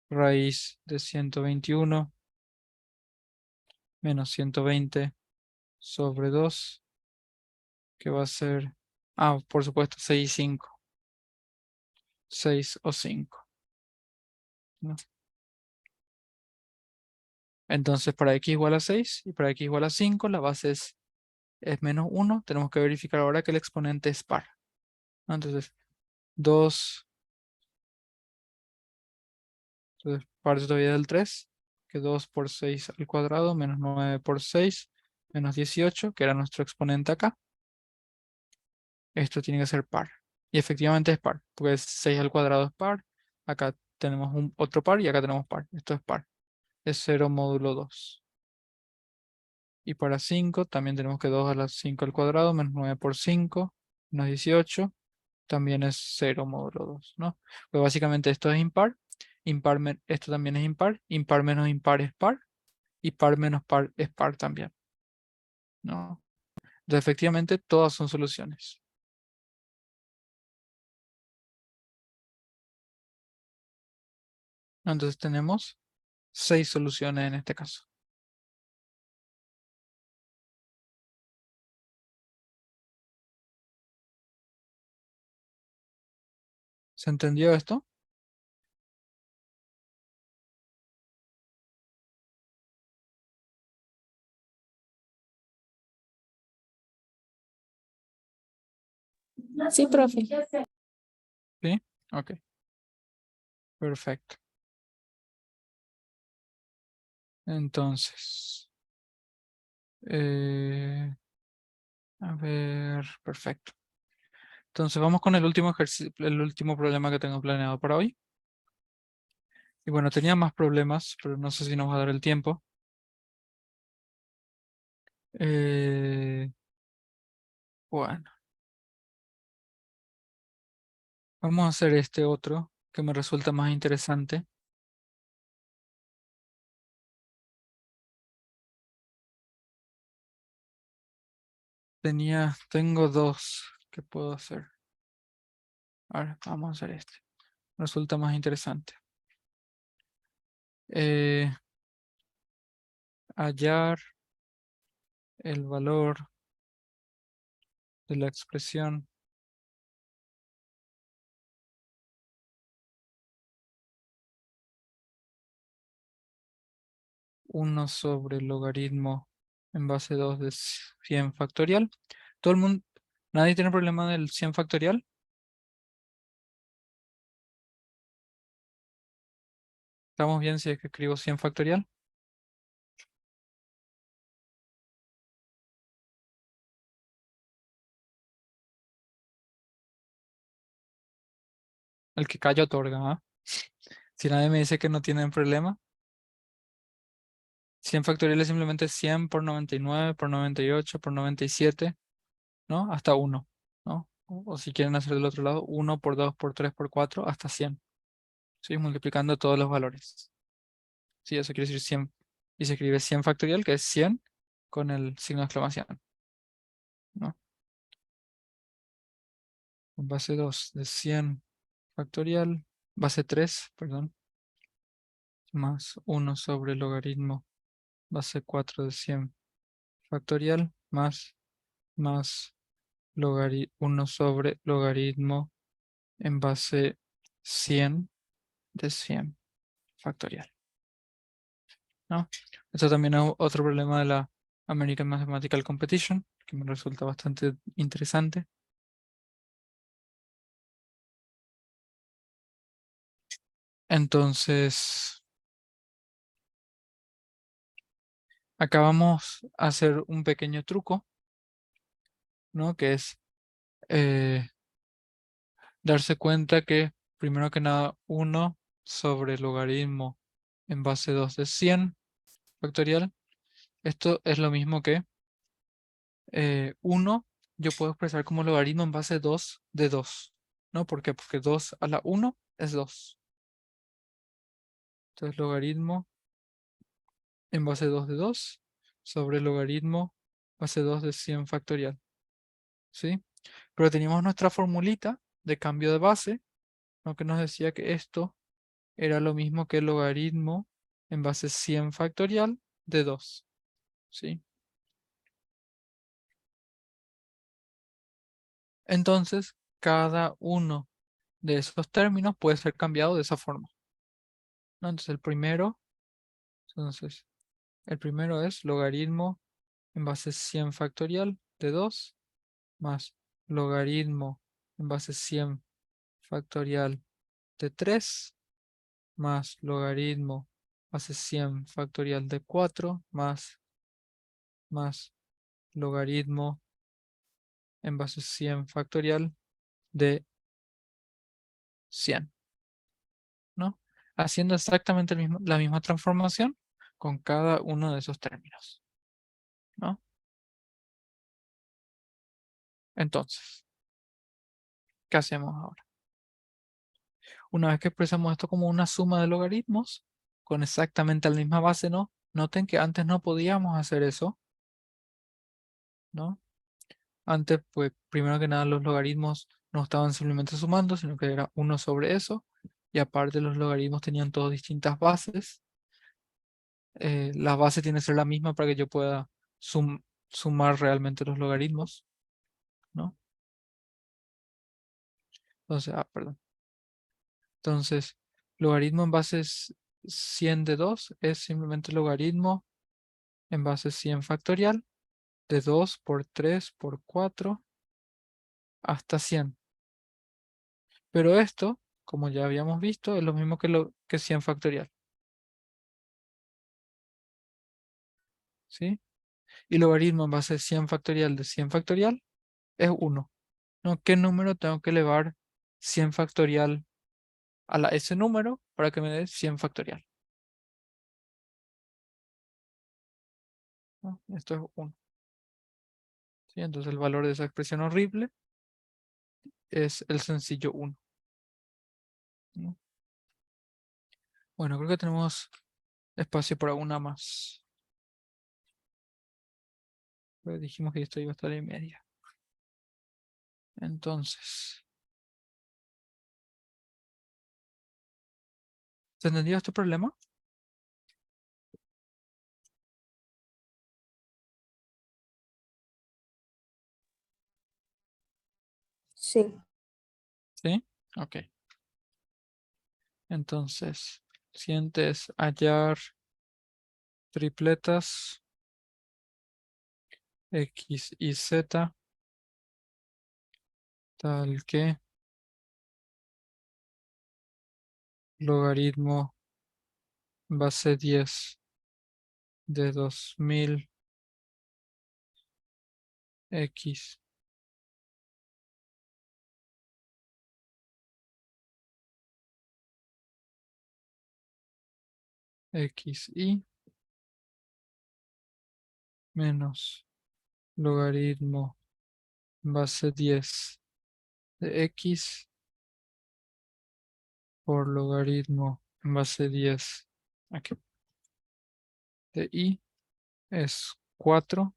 S1: raíz de 121 menos 120 sobre 2, que va a ser, por supuesto, 6 y 5. 6 o 5, ¿no? Entonces, para x igual a 6 y para x igual a 5, la base es menos 1. Tenemos que verificar ahora que el exponente es par, ¿no? Entonces, 2, entonces parte todavía del 3, que 2 por 6 al cuadrado menos 9 por 6 menos 18, que era nuestro exponente acá. Esto tiene que ser par. Y efectivamente es par, porque 6 al cuadrado es par. Acá tenemos otro par y acá tenemos par. Esto es par. Es 0 módulo 2. Y para 5 también tenemos que 2 a la 5 al cuadrado menos 9 por 5 menos 18. También es 0 módulo 2, ¿no? Pues básicamente esto es impar. Esto también es impar. Impar menos impar es par. Y par menos par es par también, ¿no? Entonces efectivamente todas son soluciones. Entonces tenemos 6 soluciones en este caso. ¿Se entendió esto?
S4: Sí, profe.
S1: ¿Sí? Ok. Perfecto. Entonces, a ver, perfecto. Entonces vamos con el último ejercicio, el último problema que tengo planeado para hoy. Y bueno, tenía más problemas, pero no sé si nos va a dar el tiempo. Bueno, vamos a hacer este otro que me resulta más interesante. Tengo dos que puedo hacer. Ahora, vamos a hacer este. Resulta más interesante. Hallar el valor de la expresión uno sobre el logaritmo en base 2 de 100 factorial. Todo el mundo, nadie tiene problema del 100 factorial. ¿Estamos bien si es que escribo 100 factorial? El que calla otorga, ¿ah? Si nadie me dice que no tienen problema. 100 factorial es simplemente 100 por 99, por 98, por 97, ¿no? Hasta 1, ¿no? O si quieren hacer del otro lado, 1 por 2, por 3, por 4, hasta 100. ¿Sí? Multiplicando todos los valores. Sí, eso quiere decir 100. Y se escribe 100 factorial, que es 100, con el signo de exclamación, ¿no? Base 2 de 100 factorial, base 3, perdón, más 1 sobre logaritmo, base 4 de 100 factorial, más 1 sobre logaritmo en base 100 de 100 factorial, ¿no? Esto también es otro problema de la American Mathematical Competition, que me resulta bastante interesante. Entonces, acá vamos a hacer un pequeño truco, ¿no? Que es darse cuenta que, primero que nada, 1 sobre logaritmo en base 2 de 100 factorial. Esto es lo mismo que 1 yo puedo expresar como logaritmo en base 2 de 2. ¿No? ¿Por qué? Porque 2 a la 1 es 2. Entonces logaritmo en base 2 de 2 sobre logaritmo base 2 de 100 factorial. ¿Sí? Pero teníamos nuestra formulita de cambio de base, ¿no? Que nos decía que esto era lo mismo que el logaritmo en base 100 factorial de 2. ¿Sí? Entonces, cada uno de esos términos puede ser cambiado de esa forma, ¿no? Entonces, el primero es logaritmo en base 100 factorial de 2 más logaritmo en base 100 factorial de 3 más logaritmo base 100 factorial de 4 más logaritmo en base 100 factorial de 100, ¿no? Haciendo exactamente la misma transformación con cada uno de esos términos, ¿no? Entonces, ¿qué hacemos ahora? Una vez que expresamos esto como una suma de logaritmos, con exactamente la misma base, ¿no? Noten que antes no podíamos hacer eso, ¿no? Antes, pues, primero que nada, los logaritmos no estaban simplemente sumando, sino que era 1 sobre eso. Y aparte, los logaritmos tenían todas distintas bases. La base tiene que ser la misma para que yo pueda sumar realmente los logaritmos, ¿no? Entonces, perdón. Entonces, logaritmo en base 100 de 2 es simplemente logaritmo en base 100 factorial de 2 por 3 por 4 hasta 100. Pero esto, como ya habíamos visto, es lo mismo que 100 factorial. ¿Sí? Y logaritmo en base 100 factorial de 100 factorial es 1. ¿No? ¿Qué número tengo que elevar 100 factorial a ese número para que me dé 100 factorial? ¿No? Esto es 1. ¿Sí? Entonces el valor de esa expresión horrible es el sencillo 1. ¿No? Bueno, creo que tenemos espacio para una más. Pero dijimos que esto iba a estar en media. Entonces, ¿se entendió este problema?
S2: Sí.
S1: ¿Sí? Ok. Entonces, sientes hallar tripletas X y Z tal que logaritmo base 10 de 2000 X xy menos logaritmo en base 10 de x por logaritmo en base 10 aquí, de y es 4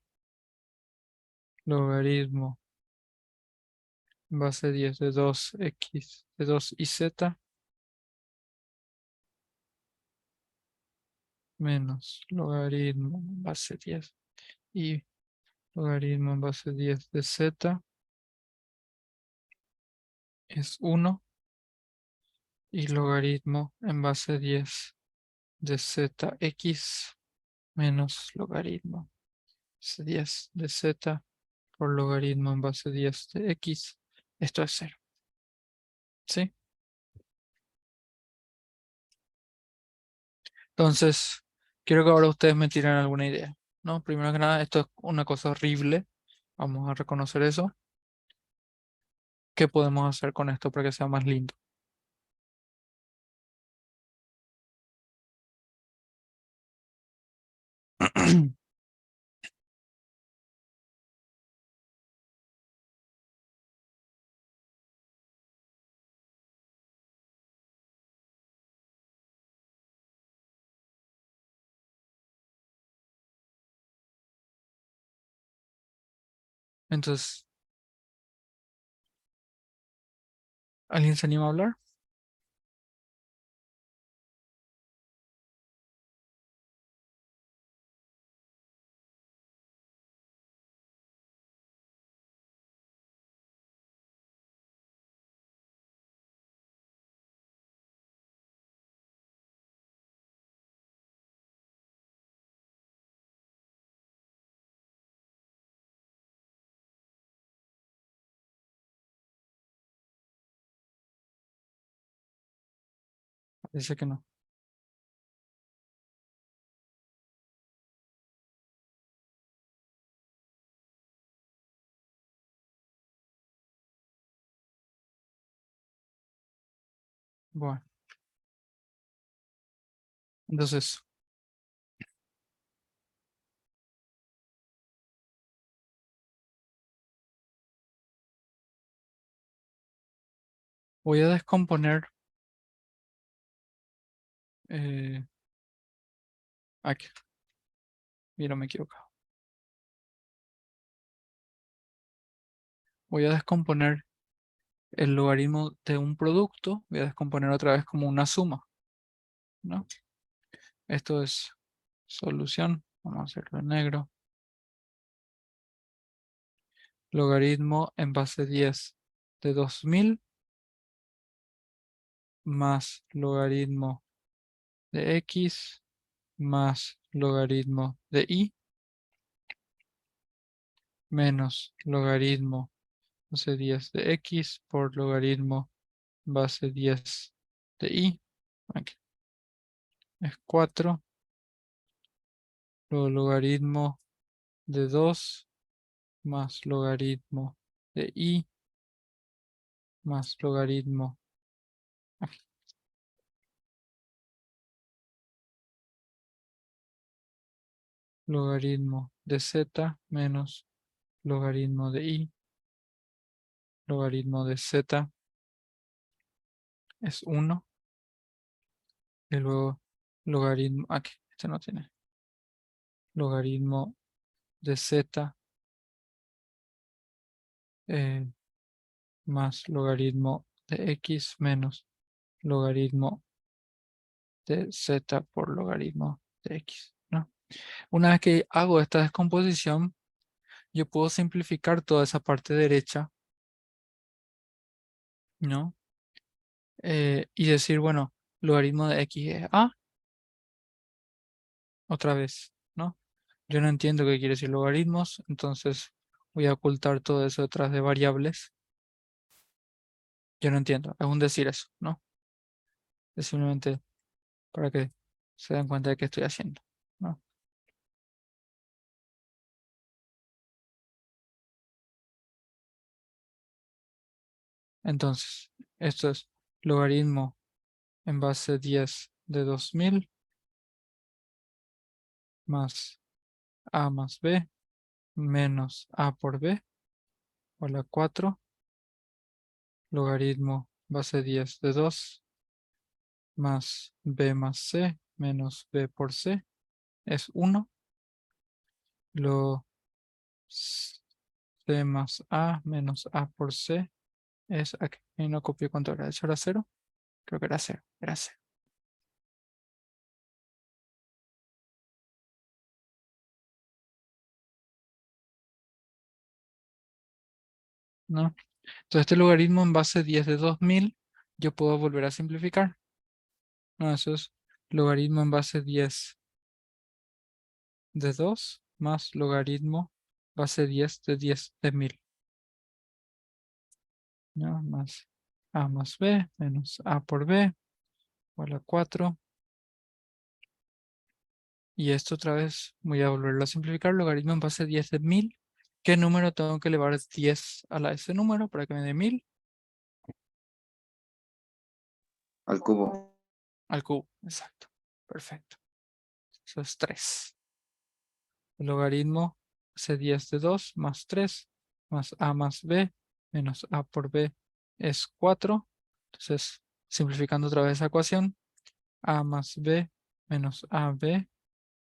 S1: logaritmo en base 10 de 2x de 2y menos logaritmo en base 10 y logaritmo en base 10 de z es 1 y logaritmo en base 10 de zx menos logaritmo base 10 de z por logaritmo en base 10 de x. Esto es 0. ¿Sí? Entonces, quiero que ahora ustedes me tiren alguna idea, ¿no? Primero que nada, esto es una cosa horrible. Vamos a reconocer eso. ¿Qué podemos hacer con esto para que sea más lindo? Entonces, ¿alguien se anima a hablar? Dice que no. Bueno, entonces, voy a descomponer aquí. Mira, me he equivocado. Voy a descomponer el logaritmo de un producto. Voy a descomponer otra vez como una suma, ¿no? Esto es solución. Vamos a hacerlo en negro. Logaritmo en base 10 de 2000 más logaritmo de x más logaritmo de y menos logaritmo base 10 de x por logaritmo base 10 de y. Aquí es 4. Luego logaritmo de 2 más logaritmo de y más logaritmo aquí, logaritmo de z menos logaritmo de y. Logaritmo de z es 1. Y luego logaritmo, aquí, este no tiene. Logaritmo de z más logaritmo de x menos logaritmo de z por logaritmo de x, ¿no? Una vez que hago esta descomposición, yo puedo simplificar toda esa parte derecha, ¿no? Y decir, bueno, logaritmo de x es a, otra vez, ¿no? Yo no entiendo qué quiere decir logaritmos, entonces voy a ocultar todo eso detrás de variables. Yo no entiendo, es un decir eso, ¿no? Es simplemente para que se den cuenta de qué estoy haciendo, ¿no? Entonces, esto es logaritmo en base 10 de 2000 más a más b menos a por b igual a 4 logaritmo base 10 de 2 más b más c menos b por c es 1. Lo c más a menos a por c es aquí. Y no copié cuánto era. ¿Eso era 0? Creo que era 0. Era 0. ¿No? Entonces este logaritmo en base 10 de 2000 yo puedo volver a simplificar. No, eso es logaritmo en base 10 de 2 más logaritmo base 10 de 10 de 1000. ¿No? Más a más b menos a por b igual a 4. Y esto otra vez voy a volverlo a simplificar. Logaritmo en base 10 de 1000. ¿Qué número tengo que elevar 10 a ese número para que me dé 1000?
S3: Al cubo.
S1: Al cubo. Exacto. Perfecto. Eso es 3. El logaritmo base 10 de 2 más 3 más a más b menos a por b es 4. Entonces, simplificando otra vez esa ecuación, a más b menos ab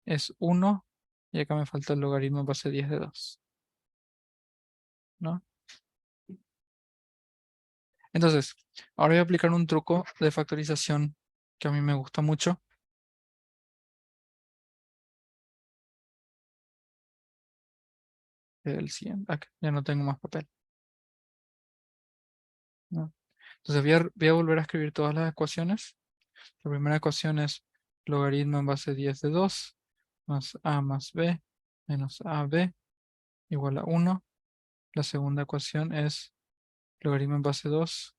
S1: es 1. Y acá me falta el logaritmo en base 10 de 2. ¿No? Entonces, ahora voy a aplicar un truco de factorización que a mí me gusta mucho. El siguiente. Acá, ya no tengo más papel. ¿No? Entonces voy a volver a escribir todas las ecuaciones. La primera ecuación es logaritmo en base 10 de 2 más a más b menos ab igual a 1. La segunda ecuación es logaritmo en base 2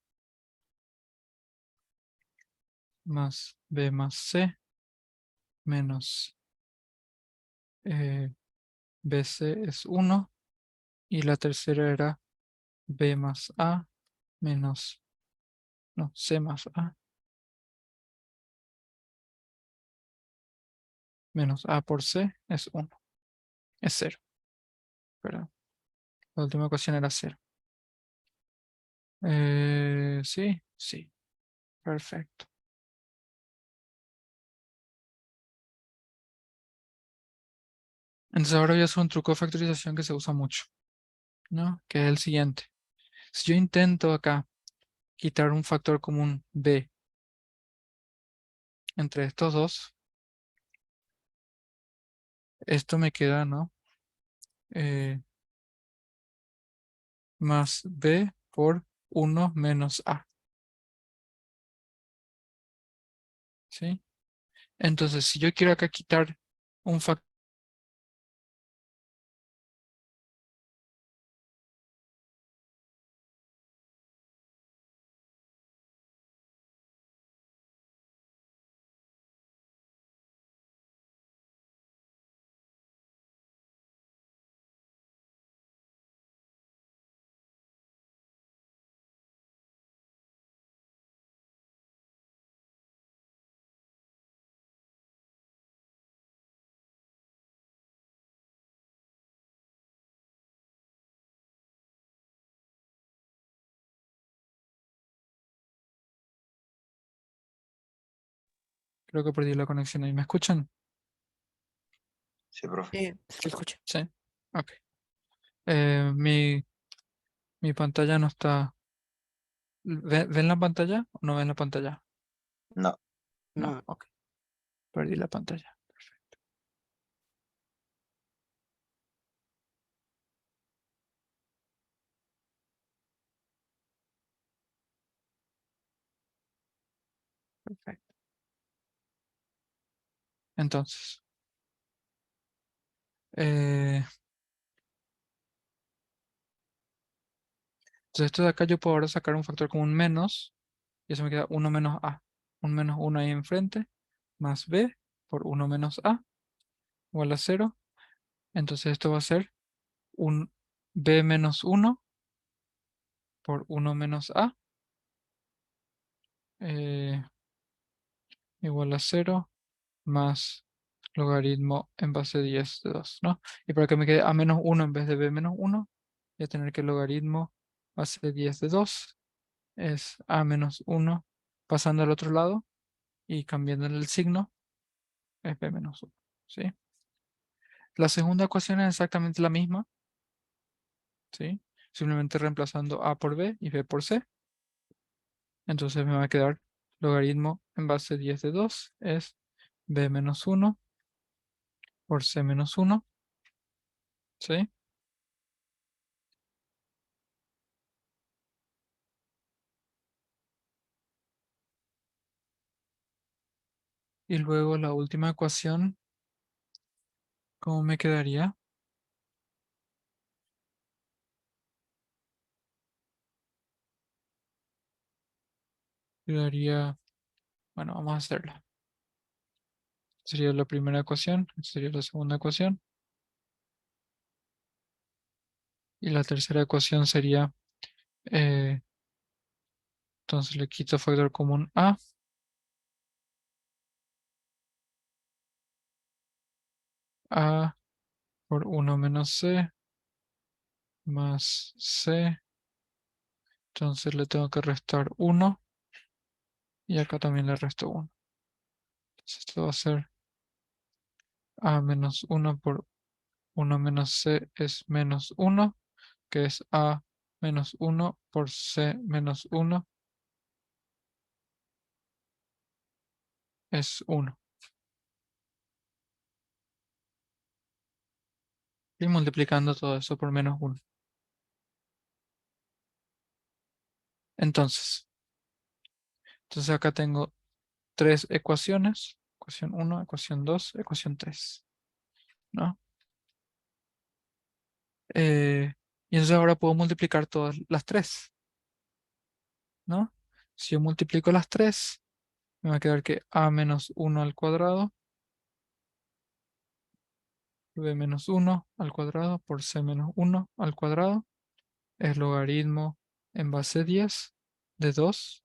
S1: más b más c menos bc es 1. Y la tercera era b más a menos, no, c más a menos a por c es 1. Es 0. Perdón. La última ecuación era 0. Sí, sí. Perfecto. Entonces ahora voy a hacer un truco de factorización que se usa mucho, ¿no? Que es el siguiente. Si yo intento acá quitar un factor común b entre estos dos, esto me queda, ¿no? Más b por 1 menos a. ¿Sí? Entonces, si yo quiero acá quitar un factor, creo que perdí la conexión ahí. ¿Me escuchan?
S3: Sí, profe.
S2: Se escucha.
S1: Sí. Ok. Mi pantalla no está. ¿Ven la pantalla o no ven la pantalla?
S3: No.
S1: No,
S2: No.
S1: ok. Perdí la pantalla. Perfecto. Entonces, entonces esto de acá yo puedo ahora sacar un factor común menos, y eso me queda 1 menos a. Un menos 1 ahí enfrente, más b por 1 menos a, igual a 0. Entonces esto va a ser un b menos 1 por 1 menos a, igual a 0, más logaritmo en base 10 de 2, ¿no? Y para que me quede a menos 1 en vez de b menos 1, voy a tener que el logaritmo base 10 de 2 es a menos 1 pasando al otro lado y cambiándole el signo es b menos 1, ¿sí? La segunda ecuación es exactamente la misma, ¿sí? Simplemente reemplazando a por b y b por c. Entonces me va a quedar logaritmo en base 10 de 2 es b menos 1 por c menos 1, ¿sí? Y luego la última ecuación, ¿cómo me quedaría? Quedaría, bueno, vamos a hacerla. Sería la primera ecuación, sería la segunda ecuación. Y la tercera ecuación sería, entonces le quito factor común a. A por 1 menos c más c. Entonces le tengo que restar 1 y acá también le resto 1. Entonces esto va a ser a menos 1 por 1 menos c es menos 1, que es a menos 1 por c menos 1 es 1. Y multiplicando todo eso por menos 1. Entonces acá tengo tres ecuaciones. Ecuación 1, ecuación 2, ecuación 3, ¿no? Y entonces ahora puedo multiplicar todas las tres, ¿no? Si yo multiplico las tres, me va a quedar que a menos 1 al cuadrado, b menos 1 al cuadrado por c menos 1 al cuadrado es logaritmo en base 10 de 2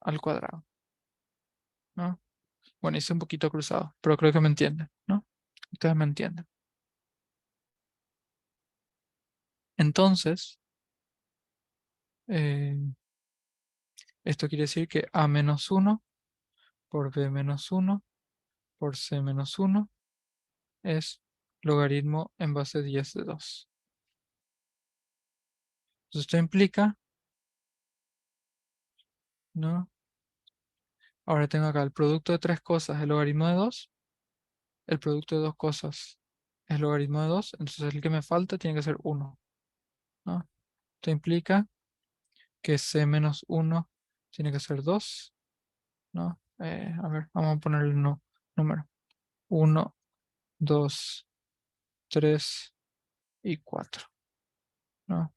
S1: al cuadrado, ¿no? Bueno, hice un poquito cruzado, pero creo que me entienden, ¿no? Ustedes me entienden. Entonces, eh, esto quiere decir que a menos 1 por b menos 1 por c menos 1 es logaritmo en base 10 de 2. Entonces esto implica, ¿no? Ahora tengo acá el producto de tres cosas, el logaritmo de 2. El producto de dos cosas es logaritmo de 2. Entonces el que me falta tiene que ser 1, ¿no? Esto implica que c menos 1 tiene que ser 2, ¿no? A ver, vamos a ponerle el número. 1, 2, 3 y 4, ¿no?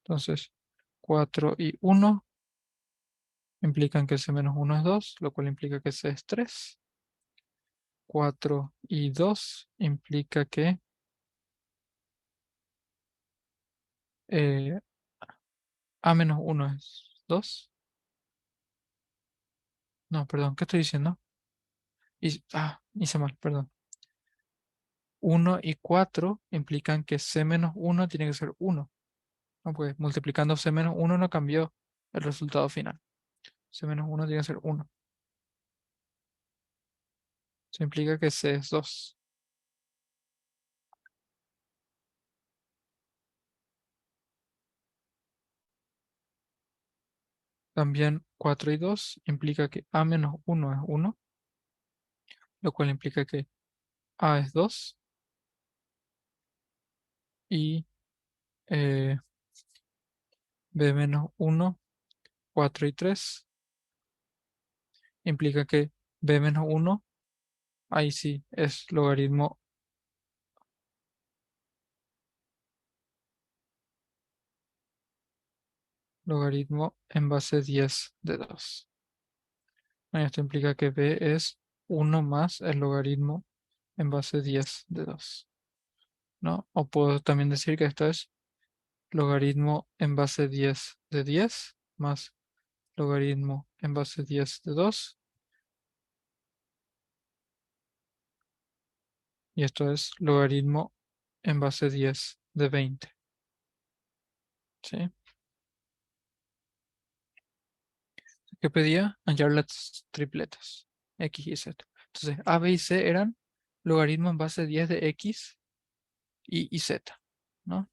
S1: Entonces, 4 y 1 implican que c menos 1 es 2, lo cual implica que c es 3. 4 y 2 implica que a menos 1 es 2. No, perdón, ¿qué estoy diciendo? Hice mal, perdón. 1 y 4 implican que c menos 1 tiene que ser 1. No, pues multiplicando c menos 1 no cambió el resultado final. C menos 1 tiene que ser 1. Eso implica que c es 2. También 4 y 2 implica que a menos 1 es 1, lo cual implica que a es 2 y b menos 1, 4 y 3 implica que b menos 1, ahí sí es logaritmo en base 10 de 2. Esto implica que b es 1 más el logaritmo en base 10 de 2, ¿no? O puedo también decir que esto es logaritmo en base 10 de 10 más logaritmo en base 10 de 2 Y esto es logaritmo en base 10 de 20. ¿Sí? ¿Qué pedía? Hallar las tripletas, X y Z. Entonces, A, B y C eran logaritmo en base 10 de X y Z, ¿no?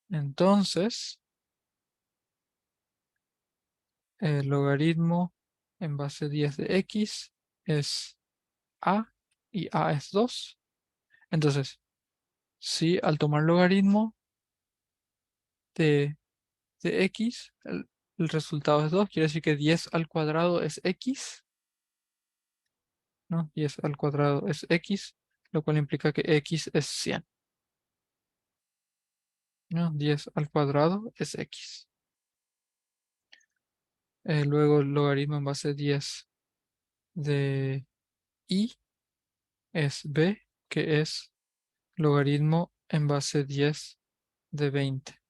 S1: Entonces, el logaritmo en base 10 de X es A y A es 2. Entonces, si al tomar logaritmo de X, el resultado es 2, quiere decir que 10 al cuadrado es X, ¿no? 10 al cuadrado es X, lo cual implica que X es 100, ¿no? 10 al cuadrado es X. Luego el logaritmo en base 10 de Y es B, que es logaritmo en base 10 de 20.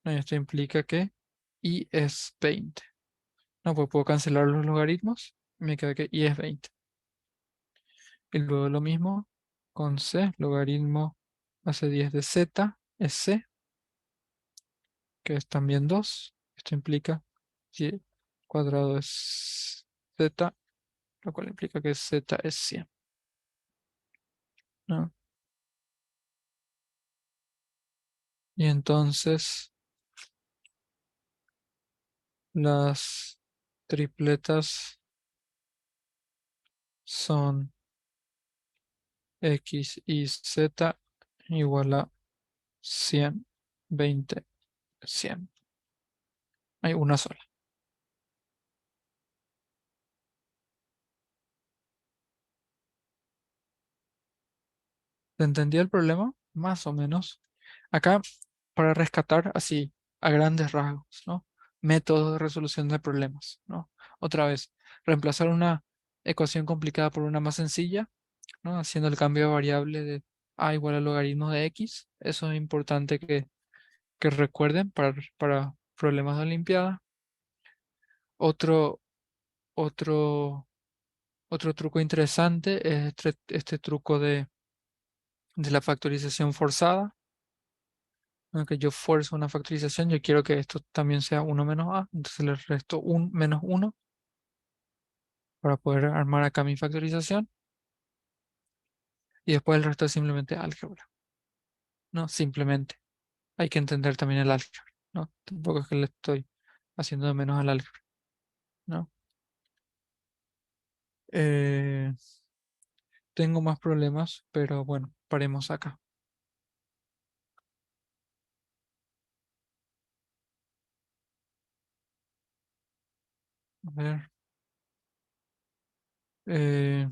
S1: ¿No? Y esto implica que Y es 20. No, pues puedo cancelar los logaritmos. Me queda que Y es 20. Y luego lo mismo con C, logaritmo base 10 de Z es C, que es también 2. Esto implica que cuadrado es Z, lo cual implica que Z es 100. ¿No? Y entonces las tripletas son X y Z igual a 100, 20, 100. Hay una sola. ¿Se entendía el problema? Más o menos. Acá, para rescatar así, a grandes rasgos, ¿no? Métodos de resolución de problemas, ¿no? Otra vez, reemplazar una ecuación complicada por una más sencilla, ¿no? Haciendo el cambio de variable de a igual al logaritmo de x. Eso es importante que recuerden para problemas de olimpiada. Otro, otro, otro truco interesante es este truco de la factorización forzada. Aunque yo fuerzo una factorización, yo quiero que esto también sea 1 menos a, entonces le resto un menos 1 para poder armar acá mi factorización. Y después el resto es simplemente álgebra. No, simplemente. Hay que entender también el álgebra, ¿no? Tampoco es que le estoy haciendo de menos al álgebra, ¿no? Eh, tengo más problemas, pero bueno, paremos acá. A ver. eh,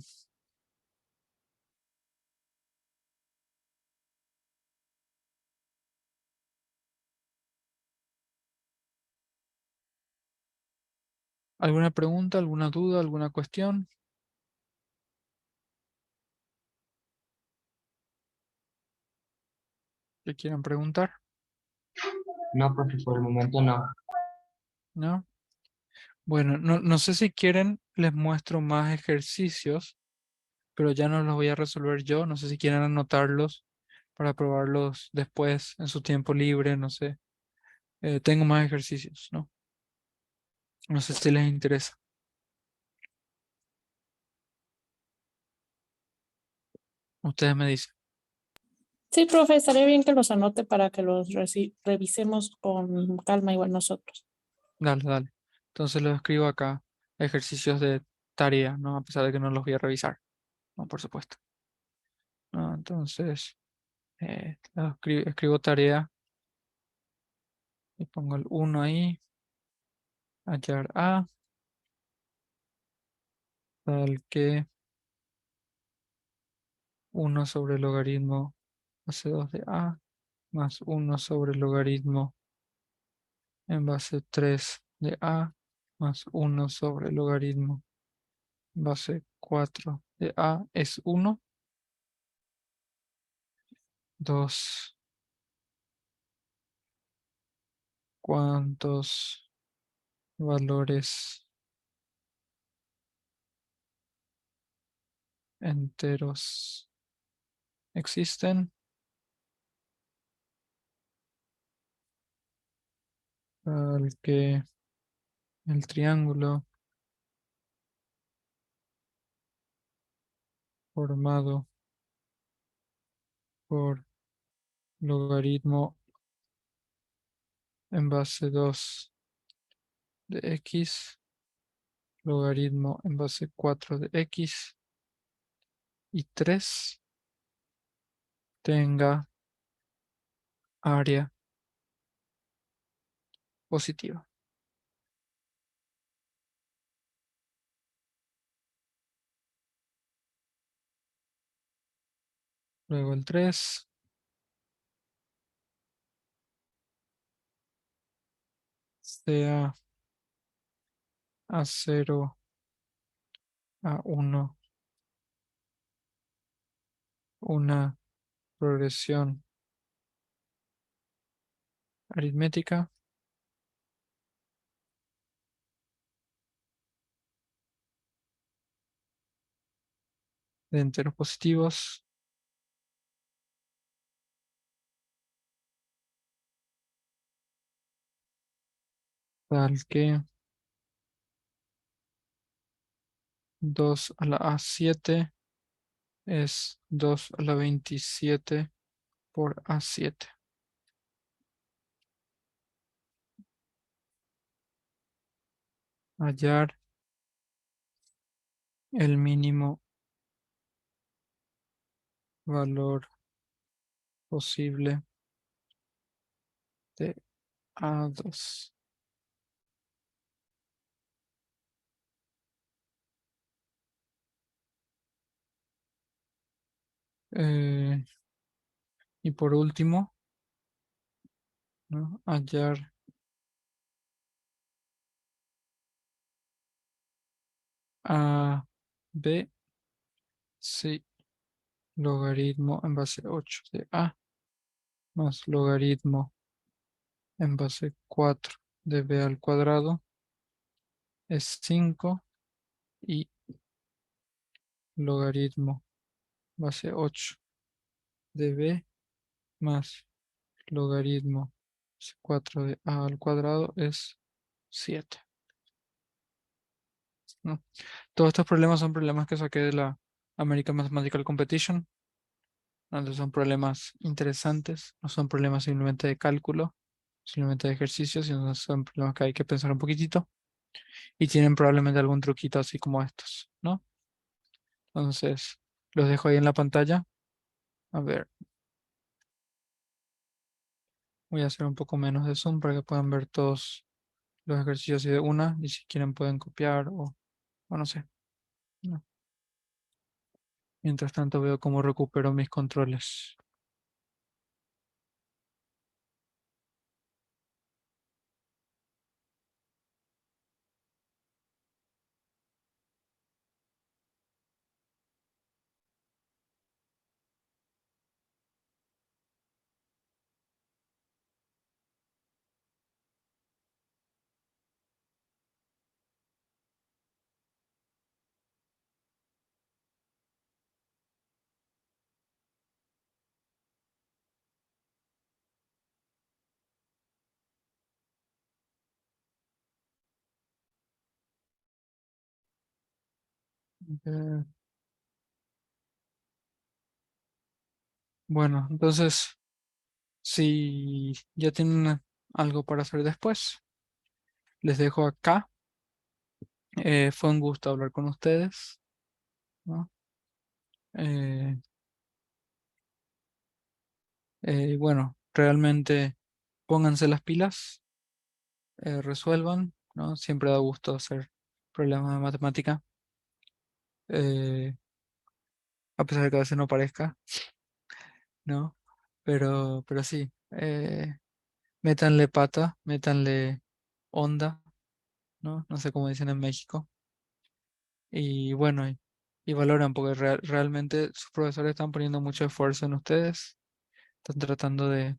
S1: ¿Alguna pregunta, alguna duda, alguna cuestión que quieran preguntar?
S5: No, profe, por el momento no.
S1: ¿No? Bueno, no sé si quieren, les muestro más ejercicios, pero ya no los voy a resolver yo. No sé si quieren anotarlos para probarlos después en su tiempo libre, no sé. Tengo más ejercicios, ¿no? No sé si les interesa. Ustedes me dicen.
S4: Sí, profe, estaría bien que los anote para que los revisemos con calma igual nosotros.
S1: Dale, dale. Entonces los escribo acá, ejercicios de tarea, ¿no? A pesar de que no los voy a revisar, ¿no? Por supuesto. ¿No? Entonces, escribo tarea y pongo el 1 ahí, hallar A, tal que 1 sobre el logaritmo base 2 de A, más 1 sobre el logaritmo en base 3 de A, más 1 sobre el logaritmo base 4 de A es 1. 2. ¿Cuántos valores enteros existen. Al que el triángulo formado por logaritmo en base 2 de x, logaritmo en base 4 de x y 3 tenga área positiva. Luego el 3 sea A0, A1, una progresión aritmética de enteros positivos tal que 2 a la A7 es 2 a la 27 por A7. Hallar el mínimo valor posible de A2. Y por último, ¿no? Hallar a B si logaritmo en base 8 de A más logaritmo en base 4 de B al cuadrado es 5 y logaritmo base 8 de B más logaritmo base 4 de A al cuadrado es 7. ¿No? Todos estos problemas son problemas que saqué de la American Mathematical Competition. Entonces son problemas interesantes, no son problemas simplemente de cálculo, simplemente de ejercicio, sino son problemas que hay que pensar un poquitito y tienen probablemente algún truquito así como estos, ¿no? Entonces, los dejo ahí en la pantalla. A ver, voy a hacer un poco menos de zoom para que puedan ver todos los ejercicios y de una, y si quieren pueden copiar o no sé. ¿No? Mientras tanto veo cómo recupero mis controles. Eh, Bueno, entonces, si ya tienen algo para hacer después, les dejo acá. Fue un gusto hablar con ustedes, ¿no? Eh, bueno, realmente pónganse las pilas, resuelvan, ¿no? Siempre da gusto hacer problemas de matemática, eh, a pesar de que a veces no parezca, ¿no? Pero sí, métanle pata, métanle onda, ¿no? No sé cómo dicen en México. Y bueno, y valoran porque realmente sus profesores están poniendo mucho esfuerzo en ustedes, están tratando de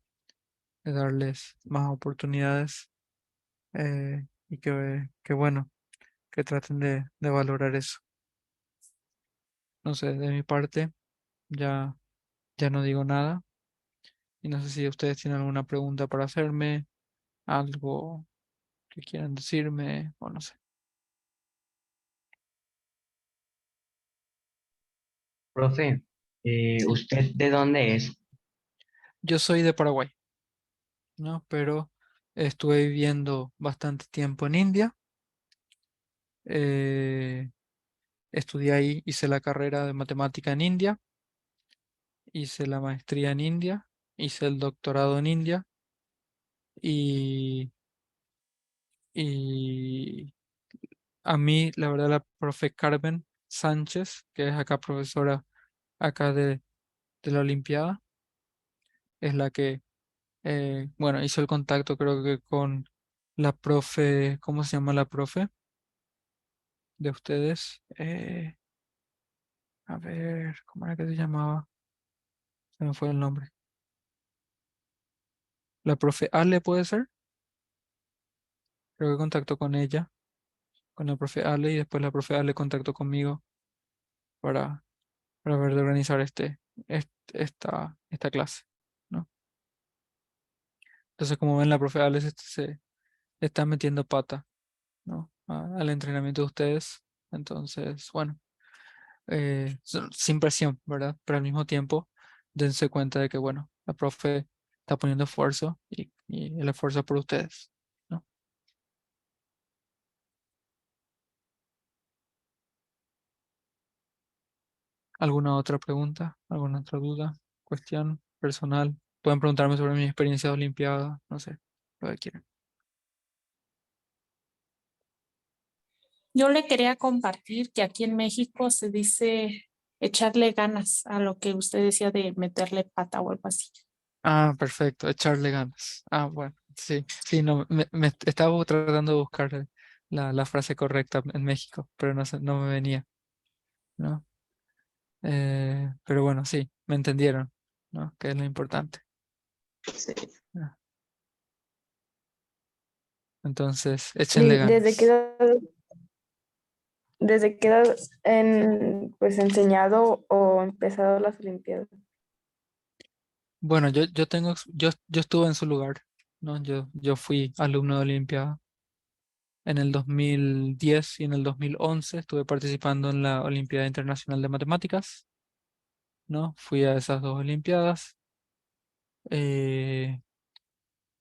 S1: darles más oportunidades, y que bueno, que traten de valorar eso. No sé, de mi parte, ya ya no digo nada. Y no sé si ustedes tienen alguna pregunta para hacerme, algo que quieran decirme, o no sé.
S5: Profe, ¿usted de dónde es?
S1: Yo soy de Paraguay, ¿no? Pero estuve viviendo bastante tiempo en India. Estudié ahí, hice la carrera de matemática en India, hice la maestría en India, hice el doctorado en India y, y a mí, la verdad, la profe Carmen Sánchez, que es acá profesora acá de la Olimpiada, es la que, bueno, hizo el contacto creo que con la profe, ¿cómo se llama la profe de ustedes? A ver, ¿cómo era que se llamaba? Se me fue el nombre. La profe Ale, ¿puede ser? Creo que contactó con ella, con la profe Ale, y después la profe Ale contactó conmigo para, para ver de organizar esta clase, ¿no? Entonces, como ven, la profe Ale se está metiendo pata, ¿no? Al entrenamiento de ustedes. Entonces, bueno, sin presión, ¿verdad? Pero al mismo tiempo, dense cuenta de que, bueno, la profe está poniendo esfuerzo y el esfuerzo es por ustedes, ¿no? ¿Alguna otra pregunta? ¿Alguna otra duda? ¿Cuestión personal? Pueden preguntarme sobre mi experiencia de Olimpiada, no sé, lo que quieran.
S4: Yo le quería compartir que aquí en México se dice echarle ganas a lo que usted decía de meterle pata o algo así.
S1: Ah, perfecto, echarle ganas. Ah, bueno, sí, sí, no, me estaba tratando de buscar la frase correcta en México, pero no me venía, ¿no? Pero bueno, sí, me entendieron, ¿no? Que es lo importante.
S3: Sí.
S1: Ah, entonces, échenle
S2: ¿Desde qué
S1: ganas.
S2: edad, pues enseñado o empezado las Olimpiadas?
S1: Bueno, yo estuve en su lugar, ¿no? Yo fui alumno de Olimpiada. En el 2010 y en el 2011 estuve participando en la Olimpiada Internacional de Matemáticas, ¿no? Fui a esas dos Olimpiadas, eh,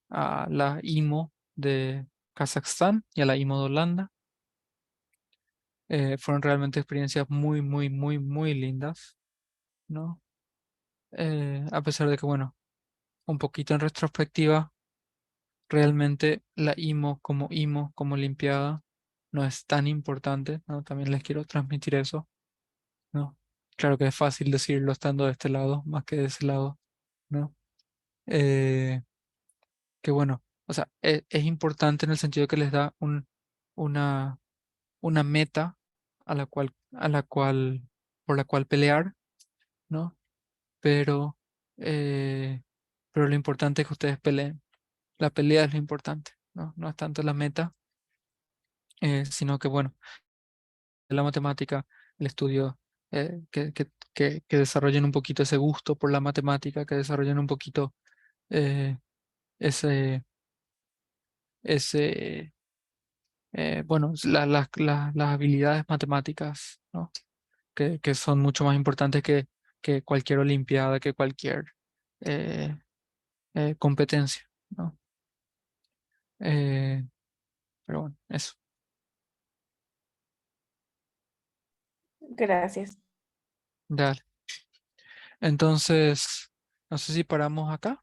S1: a la IMO de Kazajstán y a la IMO de Holanda. Fueron realmente experiencias muy, muy, muy, muy lindas, ¿no? A pesar de que, bueno, un poquito en retrospectiva, realmente la IMO, como Olimpiada, no es tan importante, ¿no? También les quiero transmitir eso, ¿no? Claro que es fácil decirlo estando de este lado más que de ese lado, ¿no? Eh, que bueno, o sea, es importante en el sentido que les da una, una meta por la cual pelear, ¿no? Pero, eh, pero lo importante es que ustedes peleen. La pelea es lo importante, ¿no? No es tanto la meta, sino que, bueno, la matemática, el estudio, que desarrollen un poquito ese gusto por la matemática, que desarrollen un poquito eh, ese, ese bueno, las habilidades matemáticas, ¿no? Que son mucho más importantes que cualquier olimpiada, que cualquier eh, competencia, ¿no? Eh, pero bueno, eso.
S2: Gracias.
S1: Dale. Entonces, no sé si paramos acá.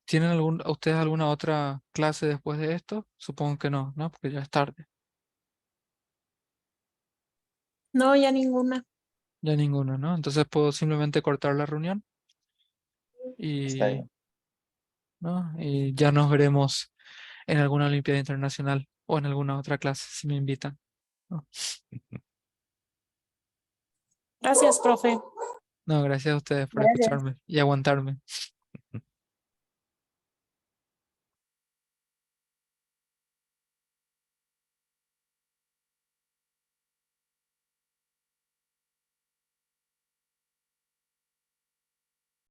S1: ¿Tienen ustedes alguna otra clase después de esto? Supongo que no, ¿no? Porque ya es tarde.
S4: No, ya ninguna.
S1: Ya ninguno, ¿no? Entonces puedo simplemente cortar la reunión
S3: Está
S1: y,
S3: bien.
S1: ¿no? Y ya nos veremos en alguna Olimpiada Internacional o en alguna otra clase si me invitan, ¿no?
S4: Gracias, profe.
S1: No, gracias a ustedes por
S2: Gracias.
S1: escucharme y aguantarme.